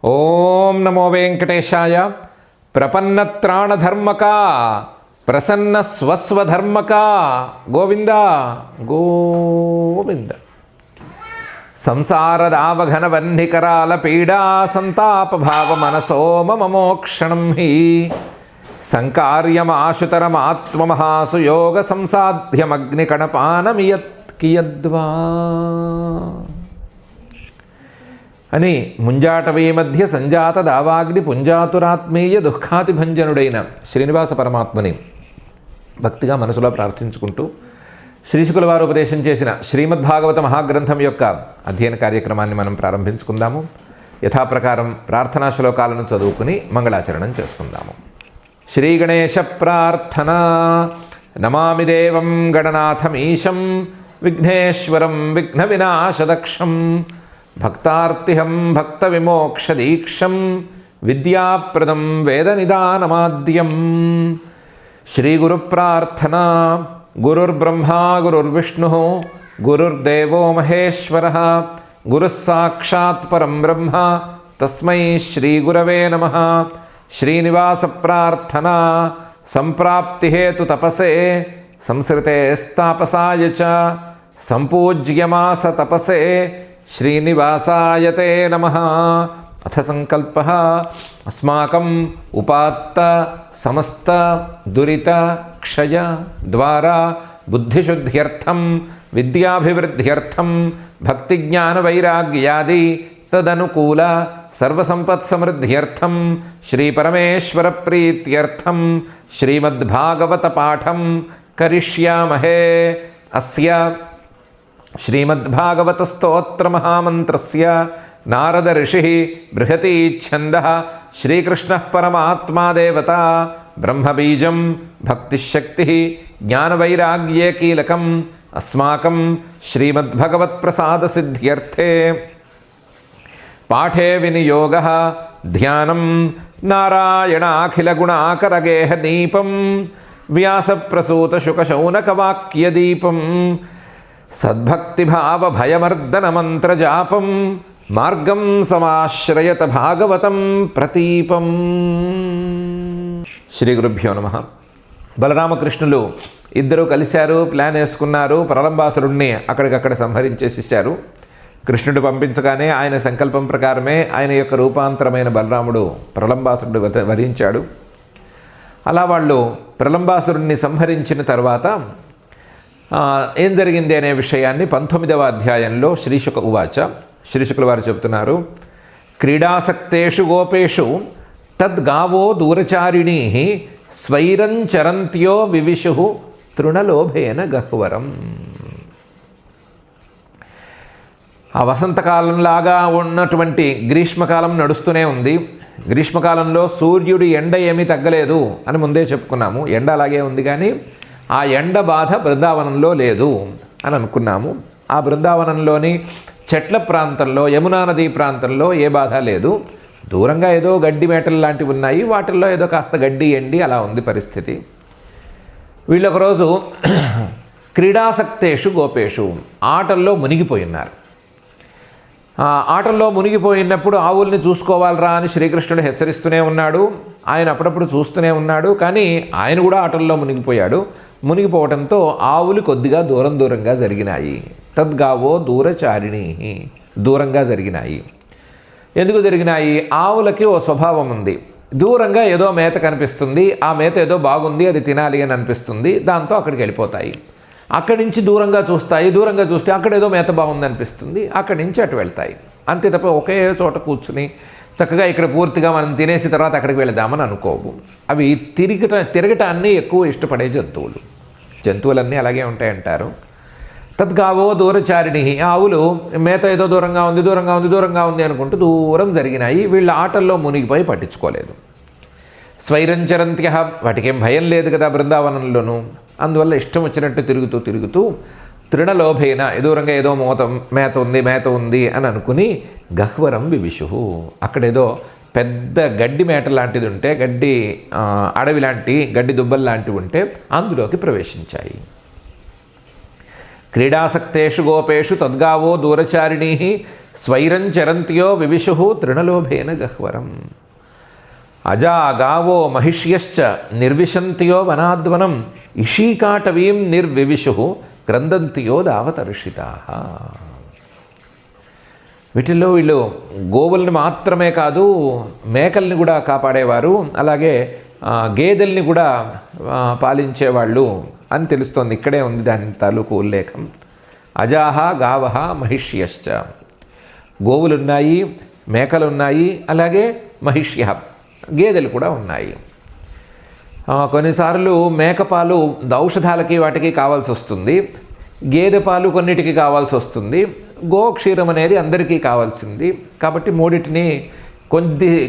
ఓం నమో వెంకటేశాయ. ప్రపన్నత్రాణధర్మక ప్రసన్న స్వస్వధర్మక గోవింద గోవింద. సంసారదావఘనవన్నికరాల పీడా సంతాపభావ మనసో మమ మోక్షణం హి సంకార్యమాశుతరమాత్మమహాసుయోగ సంసాధ్యమగ్నికణపానమియత్ కియద్వా అని ముంజాటవీ మధ్య సంజాత దావాగ్ని పుంజాతురాత్మీయ దుఃఖాతిభంజనుడైన శ్రీనివాస పరమాత్మని భక్తిగా మనసులో ప్రార్థించుకుంటూ శ్రీశుకుల వారు ఉపదేశం చేసిన శ్రీమద్భాగవత మహాగ్రంథం యొక్క అధ్యయన కార్యక్రమాన్ని మనం ప్రారంభించుకుందాము. యథాప్రకారం ప్రార్థనా శ్లోకాలను చదువుకుని మంగళాచరణం చేసుకుందాము. శ్రీ గణేశ ప్రార్థన. నమామి దేవం గణనాథమీశం విఘ్నేశ్వరం విఘ్న వినాశదక్షం భక్తార్తిహం భక్త విమోక్షదీక్షం విద్యాప్రదం వేదనిదానమాద్యం. శ్రీ గురు ప్రార్థన. గురుర్బ్రహ్మా గురుర్విష్ణు గురుర్దేవో మహేశ్వరః గురుః సాక్షాత్ పరం బ్రహ్మ తస్మై శ్రీ గురవే నమః. శ్రీనివాస ప్రార్థన. సంప్రాప్తిహేతు తపసే సంసృతే స్తాపసాయ చ సంపూజ్యమాస తపసే శ్రీనివాసాయ తే నమః. అథ సంకల్పః అస్మాకం ఉపాత్త సమస్త దురిత క్షయ ద్వారా బుద్ధిశుద్ధ్యర్థం విద్యాభివృద్ధ్యర్థం భక్తిజ్ఞాన వైరాగ్యాది తదనుకూల సర్వసంపత్సమృద్ధ్యర్థం శ్రీ పరమేశ్వర ప్రీత్యర్థం శ్రీమద్భాగవత పాఠం కరిష్యామహే. అస్య శ్రీమద్భాగవత స్తోత్ర మహామంత్రస్య నారద ఋషి బృహతి ఛందః శ్రీకృష్ణ పరమాత్మా దేవత బ్రహ్మబీజం భక్తిశక్తి జ్ఞానవైరాగ్యే కీలకం అస్మాకం శ్రీమద్భగవత్ప్రసాద సిద్ధ్యర్థే పాఠే వినియోగః ధ్యానం నారాయణాఖిలగుణాకరగేహ దీపం వ్యాసప్రసూతశుకశౌనకవాక్యదీపం సద్భక్తిభావభయమర్దనమంత్రజాపం మార్గం సమాశ్రయత భాగవతం ప్రతీపం. శ్రీ గురుభ్యో నమః. బలరామకృష్ణులు ఇద్దరూ కలిశారు, ప్లాన్ వేసుకున్నారు. ప్రలంబాసురుణ్ణి అక్కడికక్కడ సంహరించేసేసారు. కృష్ణుడు పంపించగానే ఆయన సంకల్పం ప్రకారమే ఆయన యొక్క రూపాంతరమైన బలరాముడు ప్రలంబాసురుడు వధించాడు. అలా వాళ్ళు ప్రలంబాసురుణ్ణి సంహరించిన తర్వాత ఏం జరిగింది అనే విషయాన్ని 19వ అధ్యాయంలో శ్రీశుక ఉవాచ. శ్రీశుకుల వారు చెబుతున్నారు, క్రీడాసక్తేషు గోపేషు తద్గావో దూరచారిణీ స్వైరంచరంత్యో వివిషు తృణలోభేన గహ్వరం. ఆ వసంతకాలంలాగా ఉన్నటువంటి గ్రీష్మకాలం నడుస్తూనే ఉంది. గ్రీష్మకాలంలో సూర్యుడి ఎండ ఏమీ తగ్గలేదు అని ముందే చెప్పుకున్నాము. ఎండ అలాగే ఉంది, కానీ ఆ ఎండ బాధ బృందావనంలో లేదు అని అనుకున్నాము. ఆ బృందావనంలోని చెట్ల ప్రాంతంలో, యమునా నదీ ప్రాంతంలో ఏ బాధ లేదు. దూరంగా ఏదో గడ్డి మేటలు లాంటివి ఉన్నాయి, వాటిల్లో ఏదో కాస్త గడ్డి ఎండి అలా ఉంది పరిస్థితి. వీళ్ళు ఒకరోజు క్రీడాసక్తేషు గోపేషు ఆటల్లో మునిగిపోయినారు. ఆటల్లో మునిగిపోయినప్పుడు ఆవుల్ని చూసుకోవాలరా అని శ్రీకృష్ణుడు హెచ్చరిస్తూనే ఉన్నాడు. ఆయన అప్పుడప్పుడు చూస్తూనే ఉన్నాడు, కానీ ఆయన కూడా ఆటల్లో మునిగిపోయాడు. మునిగిపోవడంతో ఆవులు కొద్దిగా దూరంగా జరిగినాయి. తద్గావో దూరచారిణి, దూరంగా జరిగినాయి. ఎందుకు జరిగినాయి? ఆవులకి ఓ స్వభావం ఉంది. దూరంగా ఏదో మేత కనిపిస్తుంది, ఆ మేత ఏదో బాగుంది, అది తినాలి అని అనిపిస్తుంది, దాంతో అక్కడికి వెళ్ళిపోతాయి. అక్కడి నుంచి దూరంగా చూస్తాయి, దూరంగా చూస్తే అక్కడ ఏదో మేత బాగుంది అనిపిస్తుంది, అక్కడి నుంచి అటు వెళ్తాయి. అంతే తప్ప ఒకే చోట కూర్చుని చక్కగా ఇక్కడ పూర్తిగా మనం తినేసి తర్వాత అక్కడికి వెళదామని అనుకోవు. అవి తిరగటాన్ని ఎక్కువ ఇష్టపడే జంతువులన్నీ అలాగే ఉంటాయంటారు. తద్గావో దూరచారిణి, ఆవులు మేత ఏదో దూరంగా ఉంది అనుకుంటూ దూరం జరిగినాయి. వీళ్ళ ఆటల్లో మునిగిపోయి పట్టించుకోలేదు. స్వైరంచరంత్య, వాటికేం భయం లేదు కదా బృందావనంలోనూ. అందువల్ల ఇష్టం వచ్చినట్టు తిరుగుతూ తృణలోభైన, దూరంగా ఏదో మేత ఉంది అని అనుకుని గహ్వరం వివిషు, అక్కడేదో పెద్ద గడ్డి మేట లాంటిది ఉంటే, అడవి లాంటి గడ్డి దుబ్బలు లాంటివి ఉంటే అందులోకి ప్రవేశించాయి. క్రీడాసక్తేషు గోపేషు తద్గావో దూరచారిణీ స్వైరం చరంత్యో వివిషు తృణలోభేన గహ్వరం. అజా గావో మహిష్యశ్చ నిర్విశంత్యో వనాద్వనం ఇషీకాటవీం నిర్వివిషు క్రందంత్యో దావతర్షితా. వీటిల్లో వీళ్ళు గోవుల్ని మాత్రమే కాదు, మేకల్ని కూడా కాపాడేవారు, అలాగే గేదెల్ని కూడా పాలించేవాళ్ళు అని తెలుస్తోంది. ఇక్కడే ఉంది దాని తాలూకు ఉల్లేఖం. అజాహ గావహ మహిష్యశ్చ, గోవులున్నాయి, మేకలున్నాయి, అలాగే మహిష్య గేదెలు కూడా ఉన్నాయి. కొన్నిసార్లు మేకపాలు ఔషధాలకి వాటికి కావాల్సి వస్తుంది, గేదె పాలు కొన్నిటికి కావాల్సి వస్తుంది, గోక్షీరం అనేది అందరికీ కావాల్సింది. కాబట్టి మూడింటిని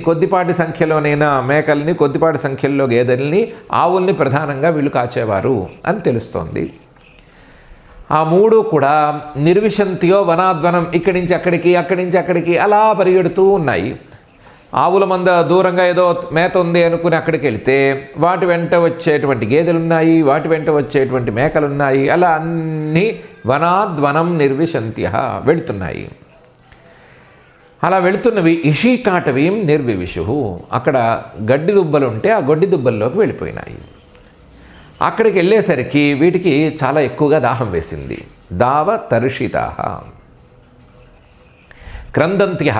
కొద్దిపాటి సంఖ్యలోనైనా మేకల్ని, కొద్దిపాటి సంఖ్యలో గేదెల్ని, ఆవుల్ని ప్రధానంగా వీళ్ళు కాచేవారు అని తెలుస్తోంది. ఆ మూడు కూడా నిర్విశంత్యో వనాద్వనం, ఇక్కడి నుంచి అక్కడికి, అక్కడి నుంచి అక్కడికి అలా పరిగెడుతూ ఉన్నాయి. ఆవుల మంద దూరంగా ఏదో మేత ఉంది అనుకుని అక్కడికి వెళితే వాటి వెంట వచ్చేటువంటి గేదెలున్నాయి, వాటి వెంట వచ్చేటువంటి మేకలున్నాయి, అలా అన్నీ వనాద్వనం నిర్విశంత్య వెళుతున్నాయి. అలా వెళుతున్నవి ఇషీకాటవీం నిర్వివిషు, అక్కడ గడ్డి దుబ్బలు ఉంటే ఆ గడ్డి దుబ్బల్లోకి వెళ్ళిపోయినాయి. అక్కడికి వెళ్ళేసరికి వీటికి చాలా ఎక్కువగా దాహం వేసింది. దావ తర్షితా క్రందంత్య,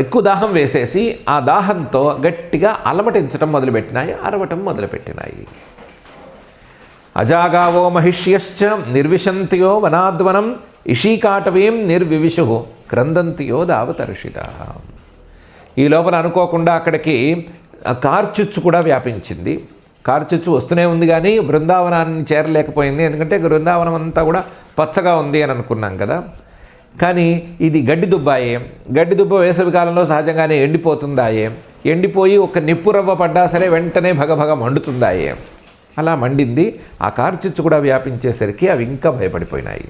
ఎక్కువ దాహం వేసేసి ఆ దాహంతో గట్టిగా అలమటించడం మొదలుపెట్టినాయి, అరవటం మొదలుపెట్టినాయి. అజాగావో మహిష్యశ్చ నిర్విశంత్యో వనాద్వనం ఇషీకాటవీం నిర్వివిషు క్రందంత్యో దావతర్షితా. ఈ లోపల అనుకోకుండా అక్కడికి కార్చిచ్చు కూడా వ్యాపించింది. కార్చిచ్చు వస్తూనే ఉంది కానీ బృందావనాన్ని చేరలేకపోయింది. ఎందుకంటే బృందావనం అంతా కూడా పచ్చగా ఉంది అని అనుకున్నాం కదా. కానీ ఇది గడ్డి దుబ్బాయే, గడ్డి దుబ్బ వేసవి కాలంలో సహజంగానే ఎండిపోతుందాయే, ఎండిపోయి ఒక నిప్పు రవ్వ పడ్డా సరే వెంటనే భగభగ మండుతుందాయే. అలా మండింది. ఆ కార్చిచ్చు కూడా వ్యాపించేసరికి అవి ఇంకా భయపడిపోయినాయి.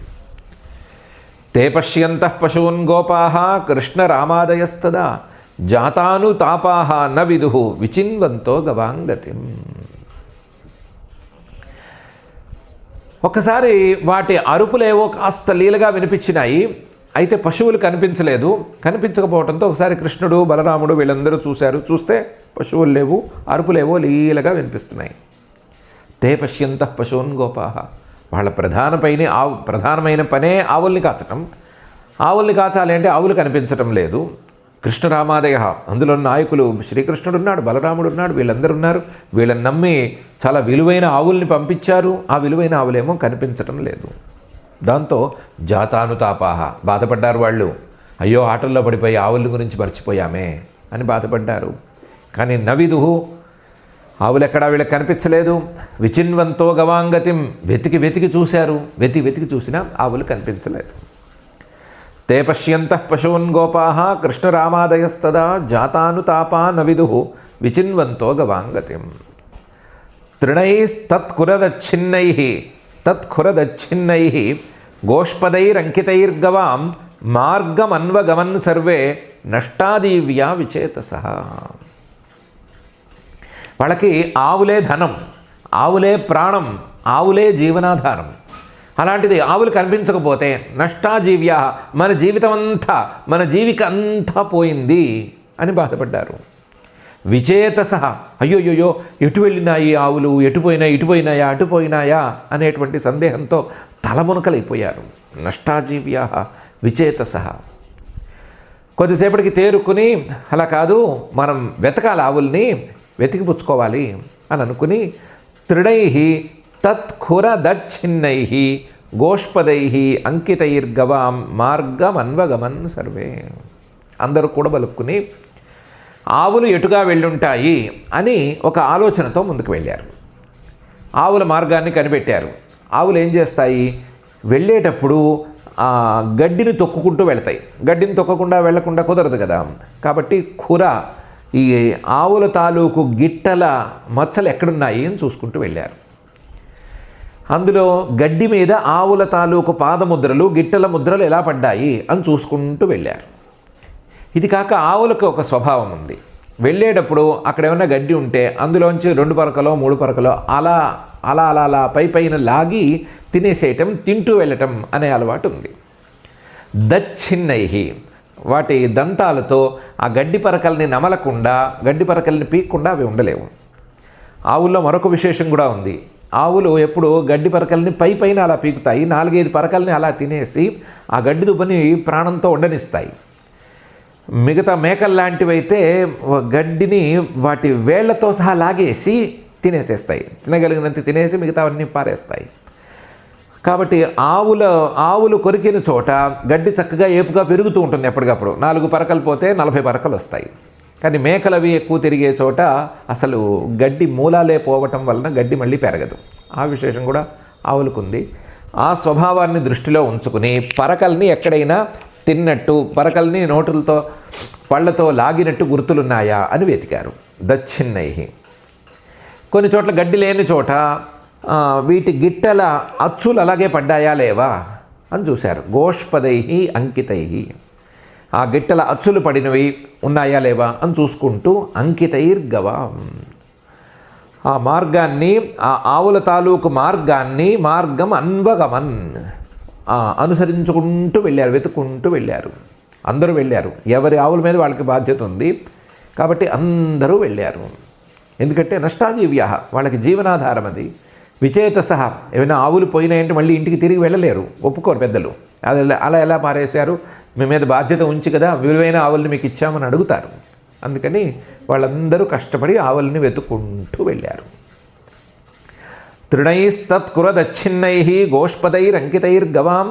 తే పశ్యంతః పశూన్ గోపాః కృష్ణ రామాదయస్తదా జాతాను తాపాః న విదుః విచిన్వంతో గవాంగతిం. ఒకసారి వాటి అరుపులేవో కాస్త లీలగా వినిపించినాయి. అయితే పశువులు కనిపించలేదు. కనిపించకపోవడంతో ఒకసారి కృష్ణుడు, బలరాముడు వీళ్ళందరూ చూశారు. చూస్తే పశువులు లేవు, అరుపులేవో లీలగా వినిపిస్తున్నాయి. తే పశ్యంతః పశూన్ గోపాః, వాళ్ళ ప్రధానమైన పనే ఆవుల్ని కాచటం. ఆవుల్ని కాచాలి అంటే ఆవులు కనిపించటం లేదు. కృష్ణరామాదయ, అందులో నాయకులు శ్రీకృష్ణుడు ఉన్నాడు, బలరాముడు ఉన్నాడు, వీళ్ళందరూ ఉన్నారు. వీళ్ళని నమ్మి చాలా విలువైన ఆవుల్ని పంపించారు. ఆ విలువైన ఆవులేమో కనిపించటం లేదు. దాంతో జాతానుతాపాహ, బాధపడ్డారు వాళ్ళు. అయ్యో ఆటల్లో పడిపోయి ఆవుల గురించి మర్చిపోయామే అని బాధపడ్డారు. కానీ నవిదుహు, ఆవులు ఎక్కడా వీళ్ళకి కనిపించలేదు. విచిన్వంతో గవాంగతిం, వెతికి చూశారు. వెతికి చూసినా ఆవులు కనిపించలేదు. తే పశ్యంతః పశూన్ గోపాః కృష్ణరామాదయస్తదా జాతానుతాపా నవిదుః విచిన్వంతో గవాంగతిం. తత్ఖురదచ్ఛిన్నైః గోష్పదైరంకితైర్గవాం మార్గమన్వగమన్ సర్వే నష్టాదీవ్యా విచేతసః. వాళ్ళకి ఆవులే ధనం, ఆవులే ప్రాణం, ఆవులే జీవనాధారం. అలాంటిది ఆవులు కనిపించకపోతే నష్టాజీవ్యా, మన జీవితం అంతా, మన జీవిక అంతా పోయింది అని బాధపడ్డారు. విచేతసః, అయ్యోయ్యో ఎటు వెళ్ళినాయి ఆవులు, ఇటుపోయినాయా అటుపోయినాయా అనేటువంటి సందేహంతో తలమునకలైపోయారు. నష్టాజీవ్యా విచేతసః. కొద్దిసేపటికి తేరుకుని, అలా కాదు మనం వెతకాలి, ఆవుల్ని వెతికిపుచ్చుకోవాలి అని అనుకుని త్రిడైః తత్ఖురదచ్ఛిన్నైః గోష్పదైః అంకితైర్గవాం మార్గమన్వగమన్ సర్వే. అందరూ కూడా బలుక్కుని ఆవులు ఎటుగా వెళ్ళుంటాయి అని ఒక ఆలోచనతో ముందుకు వెళ్ళారు. ఆవుల మార్గాన్ని కనిపెట్టారు. ఆవులు ఏం చేస్తాయి, వెళ్ళేటప్పుడు గడ్డిని తొక్కుకుంటూ వెళ్తాయి. గడ్డిని తొక్కకుండా వెళ్లకుండా కుదరదు కదా. కాబట్టి ఖుర, ఈ ఆవుల తాలూకు గిట్టల మచ్చలు ఎక్కడున్నాయి అని చూసుకుంటూ వెళ్ళారు. అందులో గడ్డి మీద ఆవుల తాలూకు పాదముద్రలు, గిట్టల ముద్రలు ఎలా పడ్డాయి అని చూసుకుంటూ వెళ్ళారు. ఇది కాక ఆవులకు ఒక స్వభావం ఉంది. వెళ్ళేటప్పుడు అక్కడ ఏమైనా గడ్డి ఉంటే అందులోంచి 2 పరకలో 3 పరకలో అలా పైన లాగి తినేసేయటం, తింటూ వెళ్ళటం అనే అలవాటు ఉంది. దచ్చిన్నై, వాటి దంతాలతో ఆ గడ్డి పరకల్ని నమలకుండా, గడ్డి పరకల్ని పీక్కుండా అవి ఉండలేవు. ఆవుల్లో మరొక విశేషం కూడా ఉంది. ఆవులు ఎప్పుడు గడ్డి పరకల్ని పైన అలా పీకుతాయి, 4-5 పరకల్ని అలా తినేసి ఆ గడ్డి దుబ్బని ప్రాణంతో ఉండనిస్తాయి. మిగతా మేకల్లాంటివైతే గడ్డిని వాటి వేళ్లతో సహా లాగేసి తినేసేస్తాయి, తినగలిగినంత తినేసి మిగతావన్నీ పారేస్తాయి. కాబట్టి ఆవులు కొరికిన చోట గడ్డి చక్కగా ఏపుగా పెరుగుతూ ఉంటుంది ఎప్పటికప్పుడు. 4 పరకలు పోతే 40 పరకలు వస్తాయి. కానీ మేకలవి ఎక్కువ తిరిగే చోట అసలు గడ్డి మూలాలే పోవటం వలన గడ్డి మళ్ళీ పెరగదు. ఆ విశేషం కూడా ఆవులకుంది. ఆ స్వభావాన్ని దృష్టిలో ఉంచుకుని పరకల్ని ఎక్కడైనా తిన్నట్టు, పరకల్ని నోటులతో పళ్ళతో లాగినట్టు గుర్తులున్నాయా అని వెతికారు. దచ్చిన్నై. కొన్ని చోట్ల గడ్డి లేని చోట వీటి గిట్టల అచ్చులు అలాగే పడ్డాయా లేవా అని చూశారు. గోష్పదై అంకితై, ఆ గిట్టల అచ్చులు పడినవి ఉన్నాయా లేవా అని చూసుకుంటూ అంకితైర్గవాం, ఆ మార్గాన్ని, ఆ ఆవుల తాలూకు మార్గం అన్వగమన్, అనుసరించుకుంటూ వెళ్ళారు, వెతుక్కుంటూ వెళ్ళారు. అందరూ వెళ్ళారు. ఎవరి ఆవుల మీద వాళ్ళకి బాధ్యత ఉంది కాబట్టి అందరూ వెళ్ళారు. ఎందుకంటే నష్టాజీవ్య, వాళ్ళకి జీవనాధారం అది. విచేతసహ, ఏమైనా ఆవులు పోయినాయంటే మళ్ళీ ఇంటికి తిరిగి వెళ్ళలేరు, ఒప్పుకోరు పెద్దలు. అలా ఎలా మారేశారు, మీ మీద బాధ్యత ఉంచి కదా విలువైన ఆవుల్ని మీకు ఇచ్చామని అడుగుతారు. అందుకని వాళ్ళందరూ కష్టపడి ఆవుల్ని వెతుక్కుంటూ వెళ్ళారు. తృణైస్తత్కురదచ్చిన్నై గోష్పదైరంకితైర్గవాం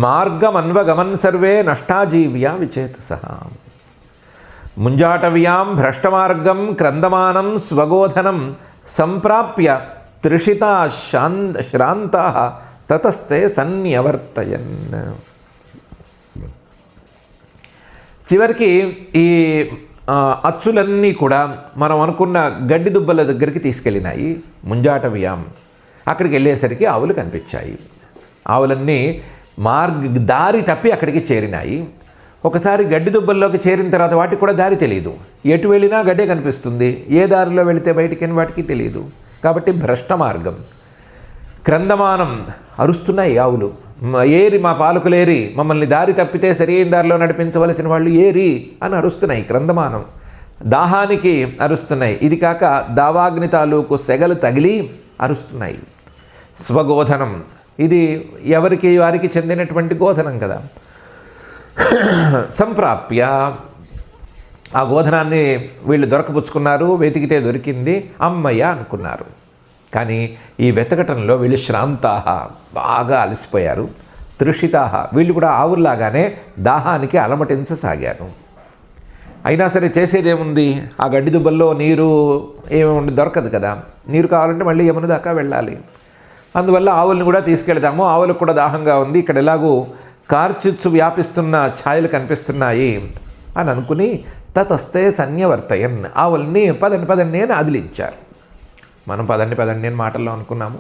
మార్గమన్వగమన్ సర్వే నష్టాజీవ్యా విచేతసః. ముంజాటవ్యాం భ్రష్టమార్గం క్రందమానం స్వగోధనం సంప్రాప్య త్రిషితా శ్రాంతాః తతస్తే సన్యవర్తయన్. చివరికి ఈ అచ్చులన్నీ కూడా మనం అనుకున్న గడ్డి దుబ్బల దగ్గరికి తీసుకెళ్ళినాయి. ముంజాటవ్యాం, అక్కడికి వెళ్ళేసరికి ఆవులు కనిపించాయి. ఆవులన్నీ దారి తప్పి అక్కడికి చేరినాయి. ఒకసారి గడ్డి దుబ్బల్లోకి చేరిన తర్వాత వాటికి కూడా దారి తెలియదు. ఎటు వెళ్ళినా గడ్డే కనిపిస్తుంది, ఏ దారిలో వెళితే బయటికి వాటికి తెలియదు. కాబట్టి భ్రష్ట మార్గం. క్రందమానం, అరుస్తున్నాయి ఆవులు. ఏరి మా పాలకులేరి, మమ్మల్ని దారి తప్పితే సరైన దారిలో నడిపించవలసిన వాళ్ళు ఏరి అని అరుస్తున్నాయి. క్రందమానం, దాహానికి అరుస్తున్నాయి. ఇది కాక దావాగ్ని తాలూకు సెగలు తగిలి అరుస్తున్నాయి. స్వగోధనం, ఇది ఎవరికి వారికి చెందినటువంటి గోధనం కదా. సంప్రాప్య, ఆ గోధనాన్ని వీళ్ళు దొరకపుచ్చుకున్నారు, వెతికితే దొరికింది, అమ్మయ్య అనుకున్నారు. కానీ ఈ వెతకటంలో వీళ్ళు శ్రాంతాహ, బాగా అలసిపోయారు. తృషితాహ, వీళ్ళు కూడా ఆవుల్లాగానే దాహానికి అలమటించసాగారు. అయినా సరే చేసేదేముంది, ఆ గడ్డి దుబ్బల్లో నీరు ఏమి దొరకదు కదా, నీరు కావాలంటే మళ్ళీ యమున దాకా వెళ్ళాలి. అందువల్ల ఆవుల్ని కూడా తీసుకెళ్తాము, ఆవులకు కూడా దాహంగా ఉంది, ఇక్కడ ఎలాగూ కార్చిచ్చు వ్యాపిస్తున్న ఛాయలు కనిపిస్తున్నాయి అని అనుకుని తతస్తే సన్యవర్తయన్, ఆవుల్ని పదండి అని అదిలించారు. మనం పదండి అని మాటల్లో అనుకున్నాము.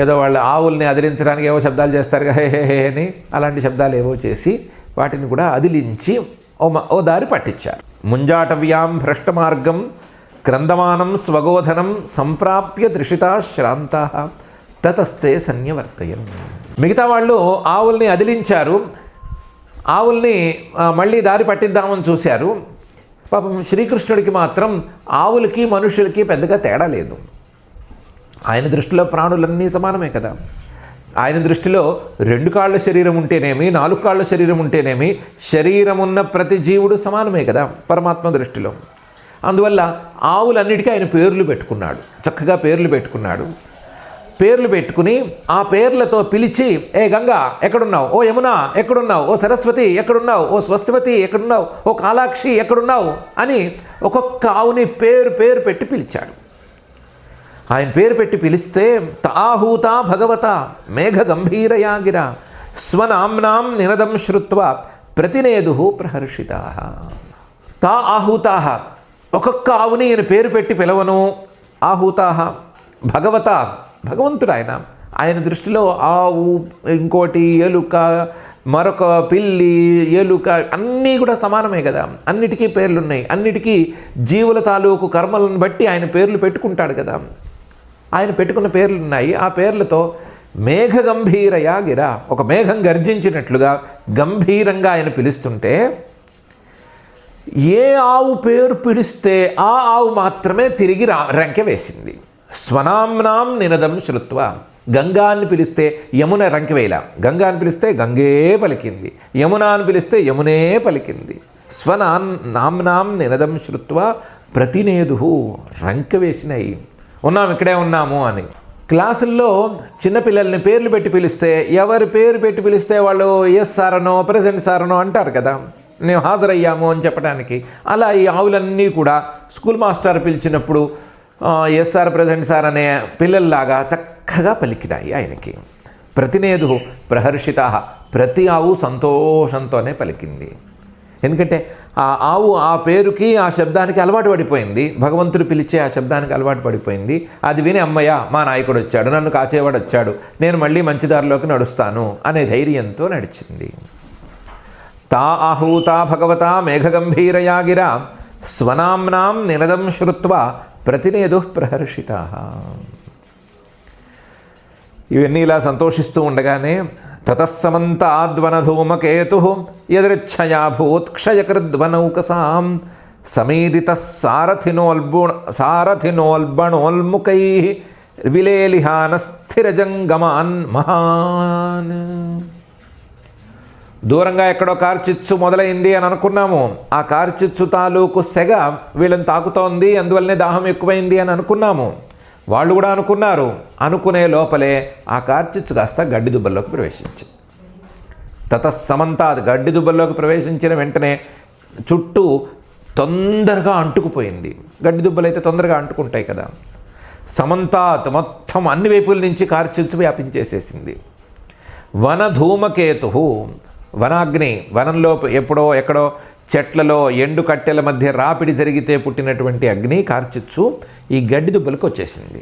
ఏదో వాళ్ళు ఆవుల్ని అదిలించడానికి ఏవో శబ్దాలు చేస్తారు, హే హే హే అని, అలాంటి శబ్దాలు ఏవో చేసి వాటిని కూడా అదిలించి ఓ దారి పట్టించారు. ముంజాటవ్యాం భ్రష్ట మార్గం క్రందమానం స్వగోధనం సంప్రాప్య త్రిషితా శ్రాంతాః తతస్తే సన్యవర్తయన్. మిగతా వాళ్ళు ఆవుల్ని అదిలించారు, ఆవుల్ని మళ్ళీ దారి పట్టిద్దామని చూశారు. పాపం శ్రీకృష్ణుడికి మాత్రం ఆవులకి మనుషులకి పెద్దగా తేడా లేదు. ఆయన దృష్టిలో ప్రాణులన్నీ సమానమే కదా. ఆయన దృష్టిలో 2 కాళ్ళ శరీరం ఉంటేనేమి, 4 కాళ్ళ శరీరం ఉంటేనేమి, శరీరం ఉన్న ప్రతి జీవుడు సమానమే కదా పరమాత్మ దృష్టిలో. అందువల్ల ఆవులన్నిటికీ ఆయన పేర్లు పెట్టుకున్నాడు, చక్కగా పేర్లు పెట్టుకున్నాడు. పేర్లు పెట్టుకుని ఆ పేర్లతో పిలిచి, ఏ గంగా ఎక్కడున్నావు, ఓ యమున ఎక్కడున్నావు, ఓ సరస్వతి ఎక్కడున్నావు, ఓ స్వస్తివతి ఎక్కడున్నావు, ఓ కాలాక్షి ఎక్కడున్నావు అని ఒక్కొక్క ఆవుని పేరు పెట్టి పిలిచాడు. ఆయన పేరు పెట్టి పిలిస్తే తాహూత భగవత మేఘ గంభీరయాగిర స్వనామ్నాం నినదం శ్రుత్వ ప్రతినేదు ప్రహర్షితా. తా ఆహూతాహ, ఒక్కొక్క ఆవుని ఈయన పేరు పెట్టి పిలవను. ఆహూతాహ భగవత, భగవంతుడు ఆయన. ఆయన దృష్టిలో ఆవు, ఇంకోటి ఎలుక, మరొక పిల్లి, ఎలుక అన్నీ కూడా సమానమే కదా. అన్నిటికీ పేర్లున్నాయి, అన్నిటికీ జీవుల తాలూకు కర్మలను బట్టి ఆయన పేర్లు పెట్టుకుంటాడు కదా. ఆయన పెట్టుకున్న పేర్లు ఉన్నాయి. ఆ పేర్లతో మేఘగంభీరయా గిర, ఒక మేఘం గర్జించినట్లుగా గంభీరంగా ఆయన పిలుస్తుంటే ఏ ఆవు పేరు పిలిస్తే ఆ ఆవు మాత్రమే తిరిగి రంకె వేసింది. స్వనాంనాం నినదం శ్రుత్వ, గంగా అని పిలిస్తే యమున రంకె వేయలా, గంగా అని పిలిస్తే గంగే పలికింది, యమున అని పిలిస్తే యమునే పలికింది. నాంనాం నినదం శ్రుత్వ ప్రతినేదు, రంకె వేసినాయి, ఇక్కడే ఉన్నాము అని. క్లాసుల్లో చిన్నపిల్లల్ని పేర్లు పెట్టి పిలిస్తే ఎవరి పేరు పెట్టి పిలిస్తే వాళ్ళు ఎస్ సారనో ప్రెజెంట్ సారనో అంటారు కదా, మేము హాజరయ్యాము అని చెప్పడానికి. అలా ఈ ఆవులన్నీ కూడా స్కూల్ మాస్టర్ పిలిచినప్పుడు ఎస్ సార్ ప్రెజెంట్ సార్ అనే పిల్లల్లాగా చక్కగా పలికినాయి ఆయనకి. ప్రతినేదు ప్రహర్షిత, ప్రతి ఆవు సంతోషంతోనే పలికింది. ఎందుకంటే ఆ ఆవు ఆ పేరుకి ఆ శబ్దానికి అలవాటు పడిపోయింది, భగవంతుడు పిలిచే ఆ శబ్దానికి అలవాటు పడిపోయింది. అది విని అమ్మయ్య మా నాయకుడు వచ్చాడు, నన్ను కాచేవాడు వచ్చాడు, నేను మళ్ళీ మంచి దారిలోకి నడుస్తాను అనే ధైర్యంతో నడిచింది. తా ఆహూతా భగవతా మేఘగంభీరయా గిర స్వనాంనాం నినదం శ్రుత్వా ప్రతినేదు ప్రహర్షితా. ఇవన్నీ ఇలా సంతోషిస్తూ ఉండగానే తతస్సమంతాద్వనధూమకేతు యదృచ్ఛయా భూత్క్షయకృద్వనౌకసాం సమీదిత సారథినోల్బణోల్ముఖై విలేలిహాన స్థిరజంగమాన్ మహాన్. దూరంగా ఎక్కడో కార్చిచ్చు మొదలైంది అని అనుకున్నాము. ఆ కార్చిచ్చు తాలూకు సెగ వీళ్ళని తాకుతోంది, అందువల్లనే దాహం ఎక్కువైంది అని అనుకున్నాము. వాళ్ళు కూడా అనుకున్నారు. అనుకునే లోపలే ఆ కార్చిచ్చు కాస్త గడ్డి దుబ్బల్లోకి ప్రవేశించింది. తతస్సమంతాత్, గడ్డి దుబ్బల్లోకి ప్రవేశించిన వెంటనే చుట్టూ తొందరగా అంటుకుపోయింది. గడ్డి దుబ్బలైతే తొందరగా అంటుకుంటాయి కదా. సమంతాత్, మొత్తం అన్ని వైపుల నుంచి కార్చిచ్చు వ్యాపించేసేసింది. వనధూమకేతు, వనాగ్ని, వనంలో ఎప్పుడో ఎక్కడో చెట్లలో ఎండు కట్టెల మధ్య రాపిడి జరిగితే పుట్టినటువంటి అగ్ని కార్చిచ్చు ఈ గడ్డి దుబ్బలకు వచ్చేసింది.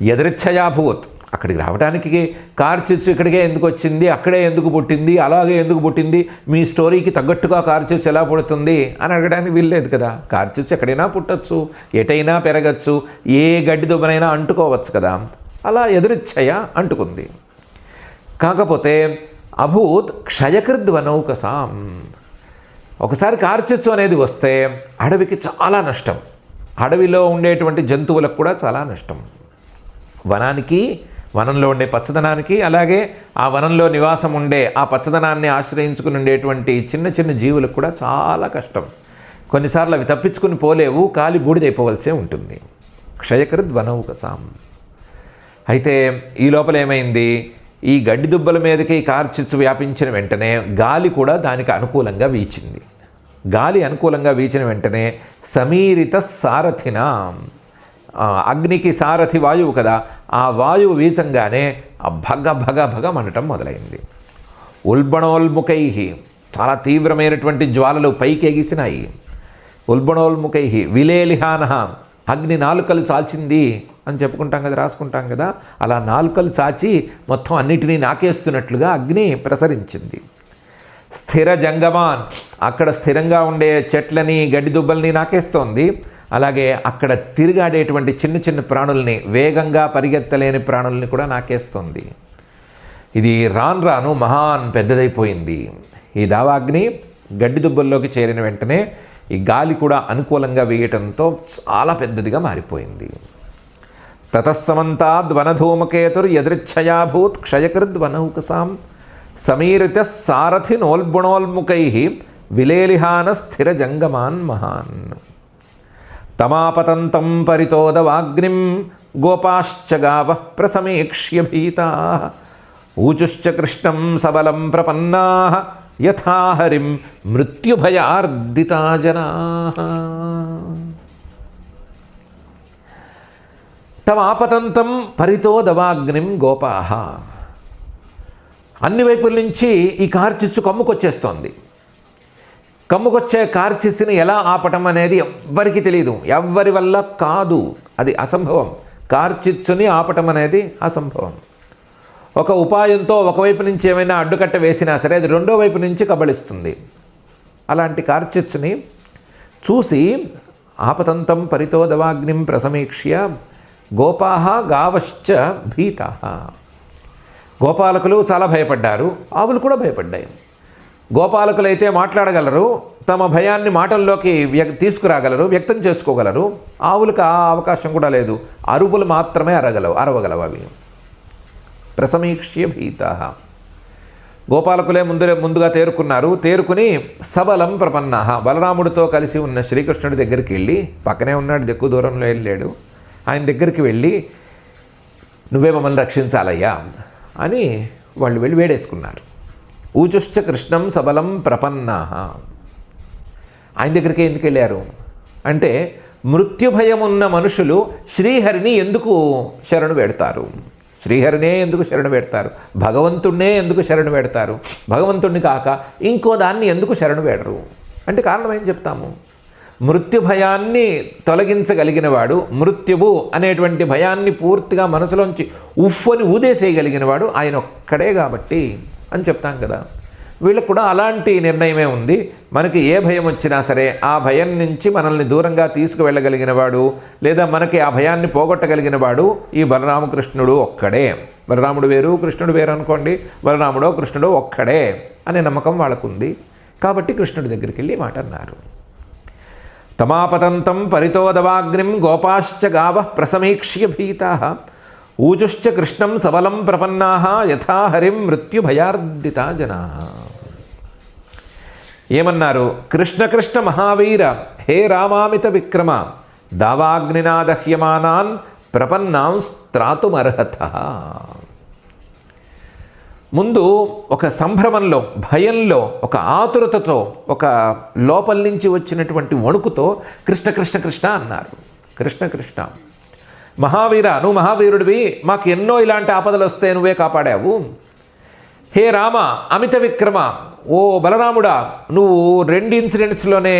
యదృచ్ఛయాభూత్, అక్కడికి రావడానికి కార్చిచ్చు ఇక్కడికే ఎందుకు వచ్చింది, అక్కడే ఎందుకు పుట్టింది, అలాగే ఎందుకు పుట్టింది, మీ స్టోరీకి తగ్గట్టుగా కార్చిచ్చు ఎలా పుడుతుంది అని అడగడానికి వీల్లేదు కదా. కార్చిచ్చు ఎక్కడైనా పుట్టచ్చు, ఎటైనా పెరగచ్చు, ఏ గడ్డి దుబ్బనైనా అంటుకోవచ్చు కదా. అలా యదృచ్ఛయ అంటుకుంది. కాకపోతే అభూత్ క్షయకృద్వనౌకసాం, ఒకసారి కార్చిచ్చు అనేది వస్తే అడవికి చాలా నష్టం, అడవిలో ఉండేటువంటి జంతువులకు కూడా చాలా నష్టం. వనానికి, వనంలో ఉండే పచ్చదనానికి, అలాగే ఆ వనంలో నివాసం ఉండే ఆ పచ్చదనాన్ని ఆశ్రయించుకుని ఉండేటువంటి చిన్న చిన్న జీవులకు కూడా చాలా కష్టం. కొన్నిసార్లు అవి తప్పించుకుని పోలేవు, కాలి బూడిదైపోవలసే ఉంటుంది. క్షయకృద్వనౌకసాం. అయితే ఈ లోపల ఏమైంది, ఈ గడ్డి దుబ్బల మీదకి ఈ కార్చిచ్చు వ్యాపించిన వెంటనే గాలి కూడా దానికి అనుకూలంగా వీచింది. గాలి అనుకూలంగా వీచిన వెంటనే సమీరిత సారథిన, అగ్నికి సారథి వాయువు కదా, ఆ వాయువు వీచంగానే ఆ భగ భగ భగ మండటం మొదలైంది. ఉల్బణోల్ముఖై, చాలా తీవ్రమైనటువంటి జ్వాలలు పైకి ఎగిసినాయి. ఉల్బణోల్ముఖై విలేలిహాన, అగ్ని నాలుకలు చాల్చింది అని చెప్పుకుంటాం కదా, రాసుకుంటాం కదా. అలా నాలుకలు చాచి మొత్తం అన్నిటినీ నాకేస్తున్నట్లుగా అగ్ని ప్రసరించింది. స్థిర జంగమాన్, అక్కడ స్థిరంగా ఉండే చెట్లని గడ్డి దుబ్బల్ని నాకేస్తోంది. అలాగే అక్కడ తిరిగాడేటువంటి చిన్న చిన్న ప్రాణుల్ని, వేగంగా పరిగెత్తలేని ప్రాణుల్ని కూడా నాకేస్తోంది. ఇది రాను రాను మహాన్ పెద్దదైపోయింది. ఈ దావాగ్ని గడ్డి దుబ్బల్లోకి చేరిన వెంటనే ఈ గాలి కూడా అనుకూలంగా వేయటంతో చాలా పెద్దదిగా మారిపోయింది. తతస్సమంతాద్వనధూమకేతుర్యదృచ్ఛయాభూత్ క్షయకృద్వనౌకసాం సమీరిత సారథినోల్బుణోల్ముఖై విలేలిహాన స్థిరజంగమాన్ మహాన్. తమాపతంతం పరితోదవాగ్నిం గోపాశ్చ గావః ప్రసమీక్ష్య భీతాః ఊచుశ్చ కృష్ణం సబలం ప్రపన్నాః యథా హరిం మృత్యుభయార్దితా జనాః. తమాపతంతం పరితోదవాగ్నిం గోపాః, అన్ని వైపుల నుంచి ఈ కార్చిచ్చు కమ్ముకొచ్చేస్తోంది. కమ్ముకొచ్చే కార్చిచ్చుని ఎలా ఆపటం అనేది ఎవ్వరికీ తెలియదు, ఎవ్వరి వల్ల కాదు, అది అసంభవం. కార్చిచ్చుని ఆపటం అనేది అసంభవం. ఒక ఉపాయంతో ఒకవైపు నుంచి ఏమైనా అడ్డుకట్ట వేసినా సరే అది రెండో వైపు నుంచి కబళిస్తుంది. అలాంటి కార్చిచ్చుని చూసి ఆపతంతం పరితోదవాగ్నిం ప్రసమీక్ష్య గోపాః గావశ్చ భీతాః, గోపాలకులు చాలా భయపడ్డారు, ఆవులు కూడా భయపడ్డాయి. గోపాలకులైతే మాట్లాడగలరు, తమ భయాన్ని మాటల్లోకి తీసుకురాగలరు, వ్యక్తం చేసుకోగలరు. ఆవులకు ఆ అవకాశం కూడా లేదు, అరుపులు మాత్రమే అరవగలవు అవి. ప్రసమీక్ష్య భీతాః. గోపాలకులే ముందుగా తేరుకుని సబలం ప్రపన్నాః. బలరాముడితో కలిసి ఉన్న శ్రీకృష్ణుడి దగ్గరికి వెళ్ళి, పక్కనే ఉన్నాడు, ఎక్కువ దూరంలో వెళ్ళాడు, ఆయన దగ్గరికి వెళ్ళి నువ్వే మమ్మల్ని రక్షించాలయ్యా అని వాళ్ళు వెళ్ళి వేడేసుకున్నారు. ఊచుశ్చ కృష్ణం సబలం ప్రపన్నాః. ఆయన దగ్గరికి ఎందుకు వెళ్ళారు అంటే, మృత్యుభయం ఉన్న మనుషులు శ్రీహరిని ఎందుకు శరణు పెడతారు? శ్రీహరినే ఎందుకు శరణు పెడతారు? భగవంతుడినే ఎందుకు శరణు పెడతారు? భగవంతుడిని కాక ఇంకో దాన్ని ఎందుకు శరణు పెడరు అంటే కారణం ఏం చెప్తాము? మృత్యు భయాన్ని తొలగించగలిగిన వాడు, మృత్యువు అనేటువంటి భయాన్ని పూర్తిగా మనసులోంచి ఉఫ్ఫని ఊదేసేయగలిగిన వాడు ఆయన ఒక్కడే కాబట్టి అని చెప్తాం కదా. వీళ్ళకు కూడా అలాంటి నిర్ణయమే ఉంది. మనకి ఏ భయం వచ్చినా సరే ఆ భయం నుంచి మనల్ని దూరంగా తీసుకువెళ్ళగలిగిన వాడు, లేదా మనకి ఆ భయాన్ని పోగొట్టగలిగిన వాడు ఈ బలరామకృష్ణుడు ఒక్కడే. బలరాముడు వేరు, కృష్ణుడు వేరు అనుకోండి, బలరాముడో కృష్ణుడో ఒక్కడే అనే నమ్మకం వాళ్ళకుంది. కాబట్టి కృష్ణుడి దగ్గరికి వెళ్ళి మాట అన్నారు. తమాపతంతం పరితోదవాగ్నిం గోపాశ్చ గావః ప్రసమీక్ష్య భీతాః ఊజుశ్చ కృష్ణం సబలం ప్రపన్నాః యథా హరిం మృత్యుభయార్దితా జనాః. ఏమన్నారు? కృష్ణ కృష్ణ మహావీర హే రామామిత విక్రమ దావాగ్నినా దహ్యమానాన్ ప్రపన్నాం స్త్రాతుమర్హతః. ముందు ఒక సంభ్రమంలో, భయంలో, ఒక ఆతురతతో, ఒక లోపల నుంచి వచ్చినటువంటి వణుకుతో కృష్ణ కృష్ణ కృష్ణ అన్నారు. కృష్ణ కృష్ణ మహావీర, నువ్వు మహావీరుడివి, మాకు ఎన్నో ఇలాంటి ఆపదలు వస్తే నువ్వే కాపాడావు. హే రామ అమిత విక్రమ, ఓ బలరాముడా, నువ్వు 2 ఇన్సిడెంట్స్లోనే